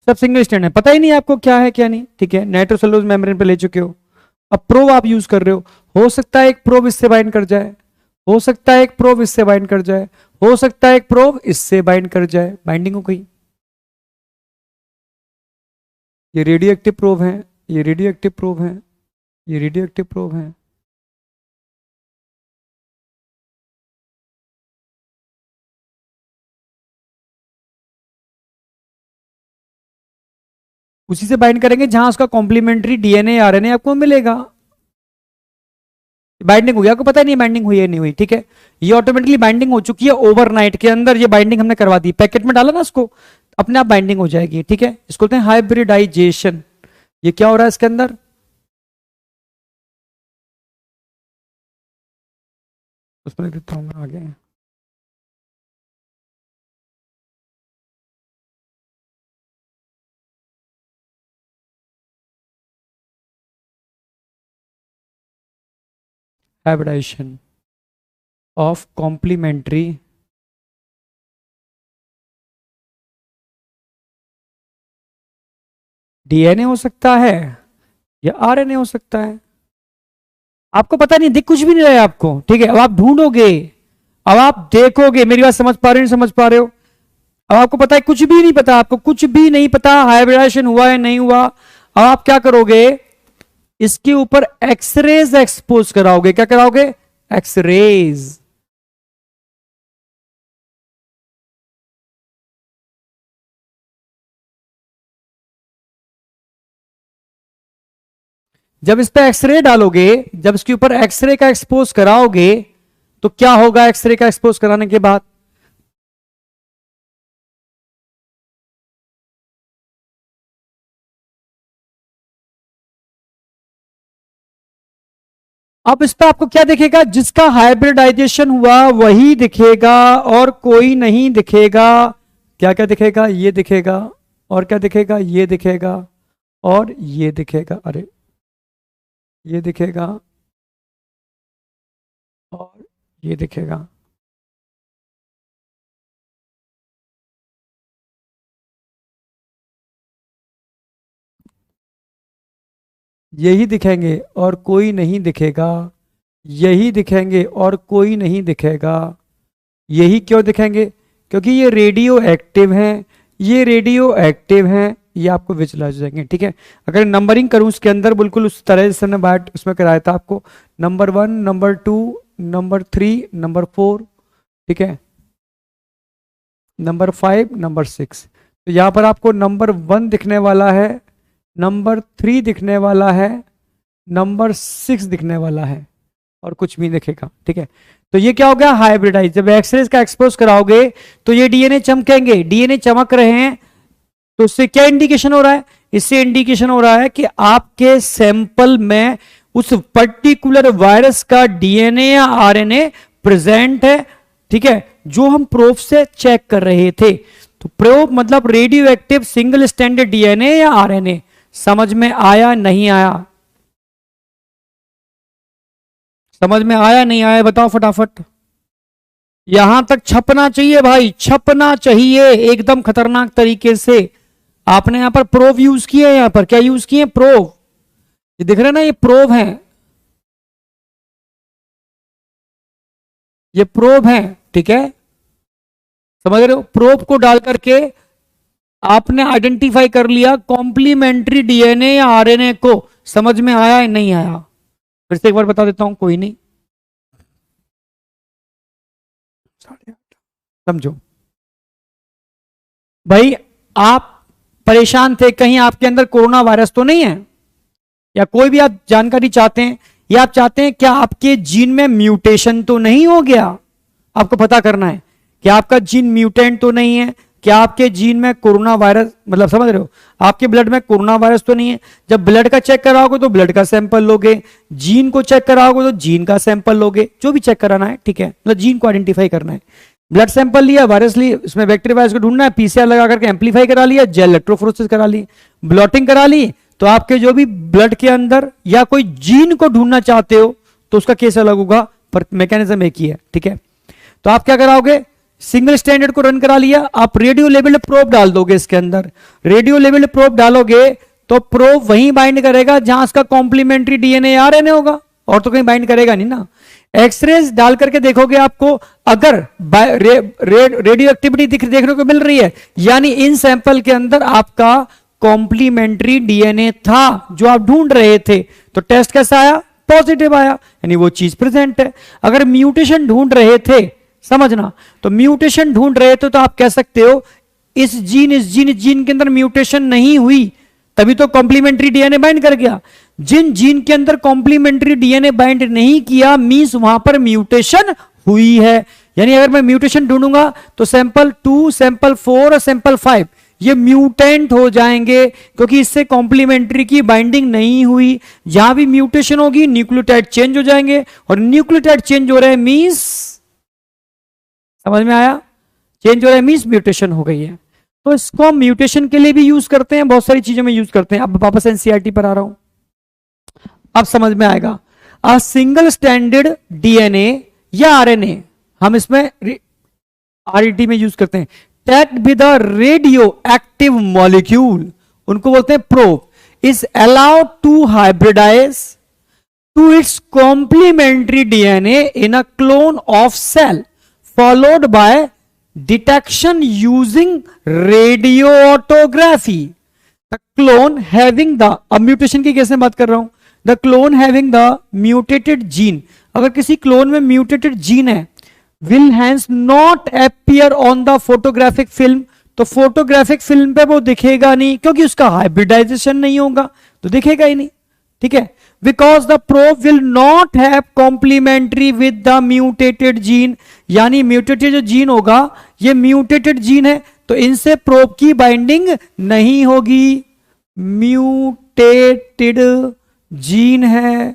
सब सिंगल स्टैंड है, पता ही नहीं आपको क्या है क्या नहीं, ठीक है। नाइट्रोसेलुलोज मेम्ब्रेन पे ले चुके हो, अब प्रोब आप यूज कर रहे हो सकता है एक प्रोब इससे बाइंड कर जाए, हो सकता है एक प्रोब इससे बाइंड कर जाए, हो सकता है एक प्रोब इससे बाइंड कर जाए, बाइंडिंग हो गई। ये रेडियो एक्टिव प्रोब है, ये रेडियो एक्टिव प्रोब है, ये रेडियो एक्टिव प्रोब है, उसी से बाइंड करेंगे जहां उसका कॉम्प्लीमेंट्री डीएनए आरएनए आपको मिलेगा। बाइंडिंग हो गया, आपको पता नहीं बाइंडिंग हुई है नहीं हुई, ठीक है। ये ऑटोमेटिकली बाइंडिंग हो चुकी है ओवरनाइट के अंदर, ये बाइंडिंग हमने करवा दी, पैकेट में डाला ना उसको, अपने आप बाइंडिंग हो जाएगी, ठीक है। इसको बोलते हैं हाइब्रिडाइजेशन। ये क्या हो रहा है इसके अंदर, उस पर लिख देता हूं मैं आगे। हाइब्रिडाइजेशन ऑफ कॉम्प्लीमेंट्री डीएनए हो सकता है या आरएनए हो सकता है, आपको पता नहीं, दिख कुछ भी नहीं रहा है आपको, ठीक है। अब आप ढूंढोगे, अब आप देखोगे, मेरी बात समझ पा रहे हो नहीं समझ पा रहे हो, अब आपको पता है कुछ भी नहीं पता, आपको कुछ भी नहीं पता हाइब्रिडाइजेशन हुआ है नहीं हुआ। अब आप क्या करोगे, इसके ऊपर एक्सरेज एक्सपोज कराओगे, क्या कराओगे, एक्सरेज। जब इस पे एक्सरे डालोगे, जब इसके ऊपर एक्सरे का एक्सपोज कराओगे, तो क्या होगा एक्सरे का एक्सपोज कराने के बाद, अब इस पर आपको क्या दिखेगा, जिसका हाइब्रिडाइजेशन हुआ वही दिखेगा और कोई नहीं दिखेगा। क्या क्या दिखेगा, ये दिखेगा, और क्या दिखेगा, ये दिखेगा, और ये दिखेगा, अरे ये दिखेगा, और ये दिखेगा। यही दिखेंगे और कोई नहीं दिखेगा, यही दिखेंगे और कोई नहीं दिखेगा। यही क्यों दिखेंगे, क्योंकि ये रेडियो एक्टिव हैं, ये रेडियो एक्टिव हैं, ये आपको विजुलाइज हो जाएंगे। ठीक है, अगर नंबरिंग करूं इसके अंदर बिल्कुल उस तरह जैसे हमने बात उसमें कराया था आपको, नंबर 1, नंबर 2, नंबर 3, नंबर 4, ठीक है, नंबर 5, नंबर 6। तो यहां पर आपको नंबर 1 दिखने वाला है, नंबर 3 दिखने वाला है, नंबर 6 दिखने वाला है, और कुछ भी दिखेगा। ठीक है, तो ये क्या हो गया, हाइब्रिडाइज। जब एक्सरेज का एक्सपोज कराओगे तो ये डीएनए चमकेंगे, डीएनए चमक रहे हैं, तो इससे क्या इंडिकेशन हो रहा है, इससे इंडिकेशन हो रहा है कि आपके सैंपल में उस पर्टिकुलर वायरस का डीएनए या आरएनए प्रेजेंट है। ठीक है, जो हम प्रोब से चेक कर रहे थे। तो प्रोब मतलब radio active single standard DNA या आरएनए। समझ में आया नहीं आया, समझ में आया नहीं आया, बताओ फटाफट। यहां तक छपना चाहिए भाई, छपना चाहिए एकदम खतरनाक तरीके से। आपने यहां पर प्रोब यूज किए, यहां पर क्या यूज किए, प्रोब। ये दिख रहा है ना, ये प्रोब है, ये प्रोब है। ठीक है, समझ रहे हो, प्रोब को डाल करके आपने आइडेंटिफाई कर लिया कॉम्प्लीमेंट्री डीएनए या आरएनए को। समझ में आया या नहीं आया, फिर से एक बार बता देता हूं, कोई नहीं, समझो भाई। आप परेशान थे कहीं आपके अंदर कोरोना वायरस तो नहीं है, या कोई भी आप जानकारी चाहते हैं, या आप चाहते हैं क्या आपके जीन में म्यूटेशन तो नहीं हो गया। आपको पता करना है कि आपका जीन म्यूटेंट तो नहीं है, क्या आपके जीन में कोरोना वायरस, मतलब समझ रहे हो, आपके ब्लड में कोरोना वायरस तो नहीं है। जब ब्लड का चेक कराओगे तो ब्लड का सैंपल लोगे, जीन को चेक कराओगे तो जीन का सैंपल लोगे, जो भी चेक कराना है। ठीक है, मतलब जीन को आइडेंटिफाई करना है। ब्लड सैंपल लिया, वायरस ली, उसमें बैक्टीरिया वायरस को ढूंढना है, पीसीआर लगा करके एम्पलीफाई करा लिया, जेल इलेक्ट्रोफोरेसिस करा ली, ब्लॉटिंग करा ली, तो आपके जो भी ब्लड के अंदर या कोई जीन को ढूंढना चाहते हो तो उसका केस अलग होगा, पर मैकेनिज्म एक ही है। ठीक है, तो आप क्या कराओगे, सिंगल स्टैंडर्ड को रन करा लिया, आप रेडियो लेवल्ड प्रोब डाल दोगे इसके अंदर। रेडियो लेवल्ड प्रोब डालोगे तो प्रोब वहीं बाइंड करेगा जहां उसका कॉम्प्लीमेंट्री डीएनए आरएनए होगा, और तो कहीं बाइंड करेगा नहीं ना। एक्सरेज डाल करके देखोगे, आपको अगर रेडियो एक्टिविटी देखने को मिल रही है, यानी इन सैंपल के अंदर आपका कॉम्प्लीमेंट्री डीएनए था जो आप ढूंढ रहे थे, तो टेस्ट कैसा आया, पॉजिटिव आया, यानी वो चीज प्रेजेंट है। अगर म्यूटेशन ढूंढ रहे थे, समझना, तो म्यूटेशन ढूंढ रहे थे तो आप कह सकते हो इस जीन के अंदर म्यूटेशन नहीं हुई, तभी तो कॉम्प्लीमेंट्री डीएनए बाइंड कर गया। जिन जीन के अंदर कॉम्प्लीमेंट्री डीएनए बाइंड नहीं किया, मींस वहां पर म्यूटेशन हुई है। यानी अगर मैं म्यूटेशन ढूंढूंगा तो सैंपल 2, सैंपल 4 और सैंपल 5 ये म्यूटेंट हो जाएंगे, क्योंकि इससे कॉम्प्लीमेंट्री की बाइंडिंग नहीं हुई। जहां भी म्यूटेशन होगी न्यूक्लियोटाइड चेंज हो जाएंगे, और न्यूक्लियोटाइड चेंज हो रहे हैं मींस, समझ में आया, चेंज हो रहा है मींस म्यूटेशन हो गई है। तो इसको हम म्यूटेशन के लिए भी यूज करते हैं, बहुत सारी चीजों में यूज करते हैं। अब वापस एनसीईआरटी पर आ रहा हूं, अब समझ में आएगा। अ सिंगल स्टैंडर्ड डीएनए या आरएनए, हम इसमें आरईटी में यूज करते हैं, tagged with a radio active molecule, उनको बोलते हैं probe, is allowed to hybridise to its complementary DNA in a clone of cell followed by detection using radio autography. The clone having the, अब mutation की कैसे बात कर रहा हूं, the clone having the mutated gene, अगर किसी clone में म्यूटेटेड जीन है, will hence not appear on the photographic film, तो फोटोग्राफिक फिल्म पे वो दिखेगा नहीं, क्योंकि उसका हाइब्रिडाइजेशन नहीं होगा, तो दिखेगा ही नहीं। ठीक है, because the probe will not have complementary with the mutated gene, यानी म्यूटेटेड जो जीन होगा ये म्यूटेटेड जीन है, तो इनसे प्रोब की बाइंडिंग नहीं होगी। म्यूटेटेड जीन है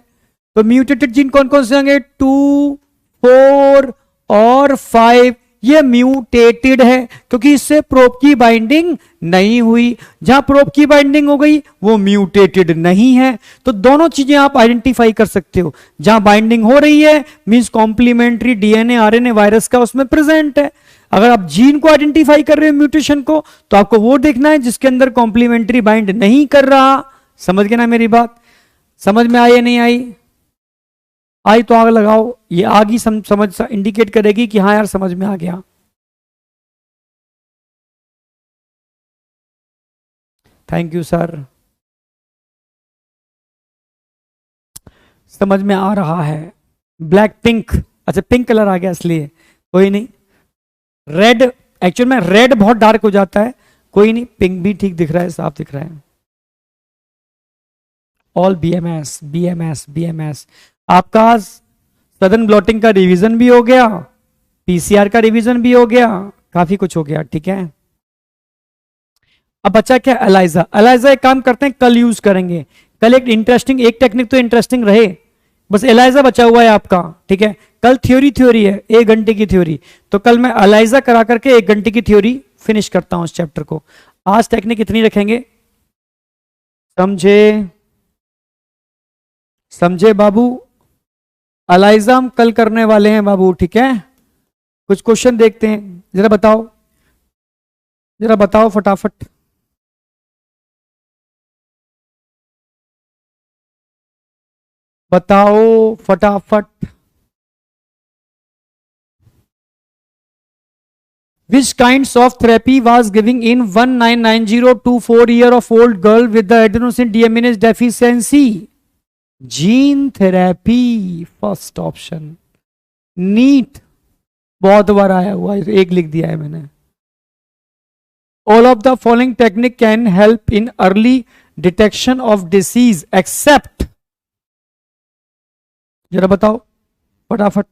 तो म्यूटेटेड जीन कौन कौन से होंगे? 2, 4 और 5, ये म्यूटेटेड है क्योंकि इससे प्रोब की बाइंडिंग नहीं हुई। जहां प्रोब की बाइंडिंग हो गई वो म्यूटेटेड नहीं है। तो दोनों चीजें आप आइडेंटिफाई कर सकते हो। जहां बाइंडिंग हो रही है means complementary DNA RNA virus का उसमें प्रेजेंट है। अगर आप जीन को आइडेंटिफाई कर रहे हो म्यूटेशन को, तो आपको वो देखना है जिसके अंदर कॉम्प्लीमेंट्री बाइंड नहीं कर रहा। समझ गए ना मेरी बात? समझ में आई या नहीं आई? आई तो आग लगाओ। ये आग ही समझ इंडिकेट करेगी कि हाँ यार समझ में आ गया। थैंक यू सर, समझ में आ रहा है। ब्लैक पिंक, अच्छा पिंक कलर आ गया इसलिए, कोई नहीं। रेड, एक्चुअल में रेड बहुत डार्क हो जाता है, कोई नहीं, पिंक भी ठीक दिख रहा है, साफ दिख रहा है। All BMS BMS BMS. आपका सदन ब्लॉटिंग का रिवीजन भी हो गया, पीसीआर का रिवीजन भी हो गया, काफी कुछ हो गया, ठीक है। अब बच्चा क्या? एलाइजा। एलाइजा एक काम करते हैं, कल यूज करेंगे। कल एक इंटरेस्टिंग, एक टेक्निक तो इंटरेस्टिंग रहे, बस एलाइजा बचा हुआ है आपका, ठीक है। कल थ्योरी है, 1 घंटे की थ्योरी, तो कल मैं एलाइजा करा करके 1 घंटे की थ्योरी फिनिश करता हूं इस चैप्टर को। आज टेक्निक इतनी रखेंगे, समझे? समझे बाबू? एलाइजा हम कल करने वाले हैं बाबू, ठीक है। कुछ क्वेश्चन देखते हैं, जरा बताओ, जरा बताओ फटाफट। बताओ फटाफट। Which kinds of therapy was given in 1990-24-year-old girl with the adenosine deaminase deficiency? Gene therapy, first option. NEET बहुत बार आया हुआ है, एक लिख दिया है मैंने। All of the following technique can help in early detection of disease except, जरा बताओ फटाफट।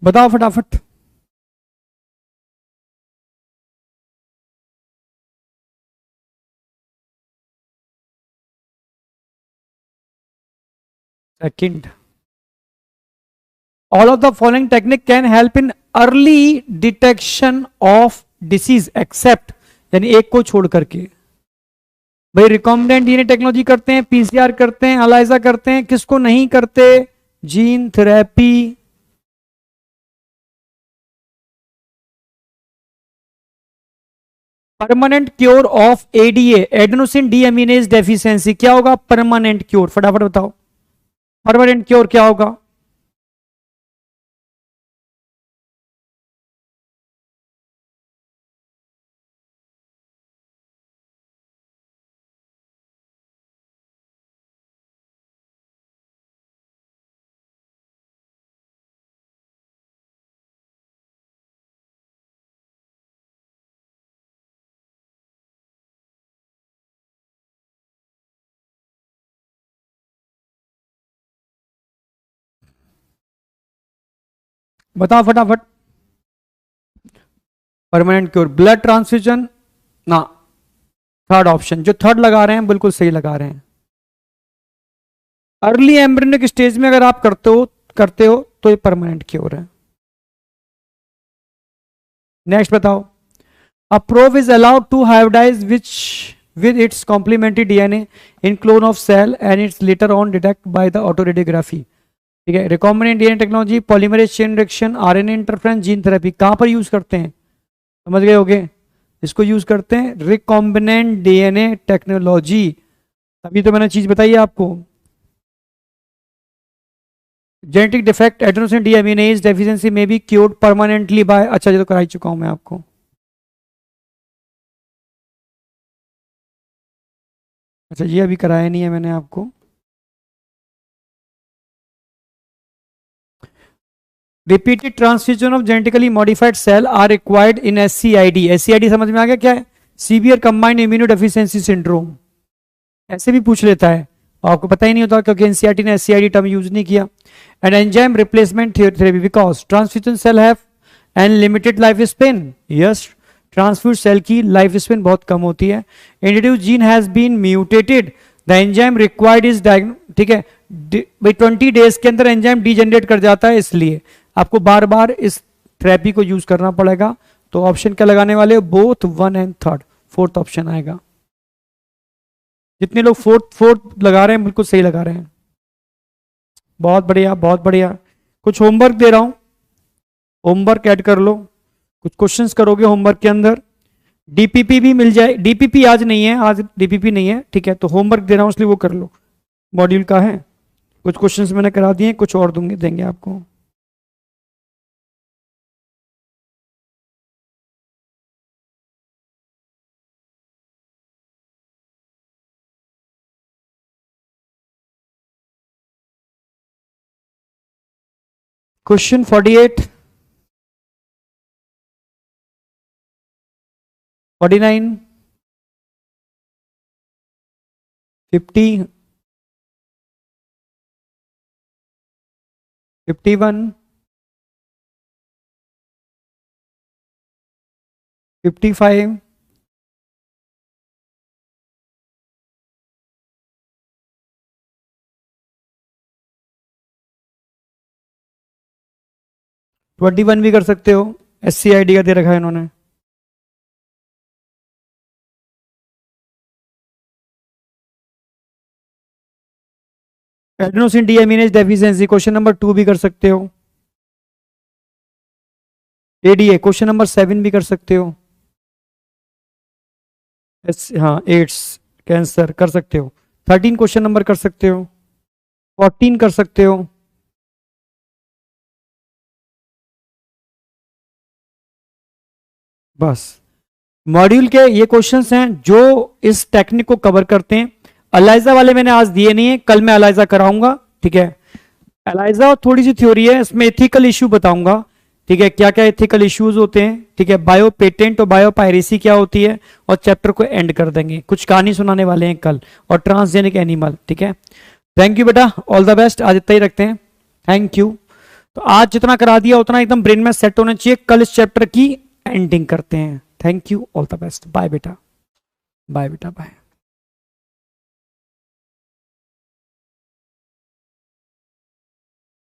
बताओ फटाफट। Second, all of the following technique can help in early detection of disease except, यानी एक को छोड़ करके। भाई रिकॉम्बिनेंट डीएनए टेक्नोलॉजी करते हैं, पीसीआर करते हैं, एलाइजा करते हैं, किसको नहीं करते? Gene therapy. Permanent cure of ADA, adenosine deaminase deficiency, क्या होगा परमानेंट क्योर? फटाफट बताओ, परमानेंट क्योर क्या होगा? बताओ फटाफट। परमानेंट क्योर, ब्लड ट्रांसफ्यूजन ना, थर्ड ऑप्शन जो थर्ड लगा रहे हैं बिल्कुल सही लगा रहे हैं। अर्ली एम्ब्रियोनिक स्टेज में अगर आप करते हो तो ये परमानेंट क्योर है। नेक्स्ट बताओ। A probe is allowed to hybridise which with its complementary DNA in clone of cell and it's later on detected by the autoradiography, ठीक है। Recombinant DNA technology, polymerase chain reaction, RNA interference, gene therapy, कहां पर use करते हैं? समझ गए होगे, इसको यूज करते हैं रिकॉम्बिनेंट डीएनए टेक्नोलॉजी। तभी तो मैंने चीज बताई आपको। Genetic defect adenosine deaminase deficiency में भी क्योर्ड परमानेंटली बाय, अच्छा ये तो करा ही चुका हूं मैं आपको। अच्छा ये अभी कराया नहीं है मैंने आपको। Repeated transfusion of genetically modified cell are required in SCID. SCID समझ में आ गया क्या है? Severe combined immunodeficiency syndrome, ऐसे भी पूछ लेता है। आपको पता ही नहीं होता क्योंकि एनसीईआरटी ने एससीआईडी टर्म यूज नहीं किया. And enzyme replacement therapy because transfusion cell have and limited life span. Yes, transfuse cell की लाइफ स्पेन बहुत कम होती है. Introduce gene has been mutated, the enzyme required is ठीक है भाई 20 डेज के अंदर एंजाइम डीजेनरेट कर जाता है, इसलिए आपको बार बार इस थेरेपी को यूज करना पड़ेगा. तो ऑप्शन क्या लगाने वाले हो? Both 1 and 3. फोर्थ ऑप्शन आएगा. जितने लोग फोर्थ लगा रहे हैं बिल्कुल सही लगा रहे हैं. बहुत बढ़िया, बहुत बढ़िया. कुछ होमवर्क दे रहा हूं, होमवर्क ऐड कर लो. कुछ क्वेश्चंस करोगे होमवर्क के अंदर. डीपीपी भी मिल जाए. डीपीपी आज नहीं है, आज डीपीपी नहीं है, ठीक है. तो होमवर्क दे रहा हूं इसलिए वो कर लो. मॉड्यूल का है. कुछ क्वेश्चंस मैंने करा दिए, कुछ और देंगे आपको. क्वेश्चन 48, 49, 50, 51, 55, 21 भी कर सकते हो. एससीआईडी का दे रखा है इन्होंने. Adenosine deaminase deficiency question number 2 भी कर सकते हो. एडीए क्वेश्चन नंबर 7 भी कर सकते हो. हाँ, एड्स कैंसर कर सकते हो. 13 क्वेश्चन नंबर कर सकते हो. 14 कर सकते हो. बस मॉड्यूल के ये क्वेश्चंस हैं जो इस टेक्निक को कवर करते हैं. अलाइजा वाले मैंने आज दिए नहीं है, कल मैं अलाइजा कराऊंगा, ठीक है. अलाइजा थोड़ी सी थ्योरी है, इसमें एथिकल इश्यू बताऊंगा, ठीक है. क्या क्या एथिकल इश्यूज होते हैं, ठीक है. बायो पेटेंट और बायो पायरेसी क्या होती है, और चैप्टर को एंड कर देंगे. कुछ कहानी सुनाने वाले हैं कल, और ट्रांसजेनिक एनिमल, ठीक है. थैंक यू बेटा, ऑल द बेस्ट. आज इतना ही रखते हैं. Thank you. तो आज जितना करा दिया उतना एकदम ब्रेन में सेट होना चाहिए. कल इस चैप्टर की एंडिंग करते हैं. Thank you, all the best. Bye बेटा, बाय बेटा, बाय.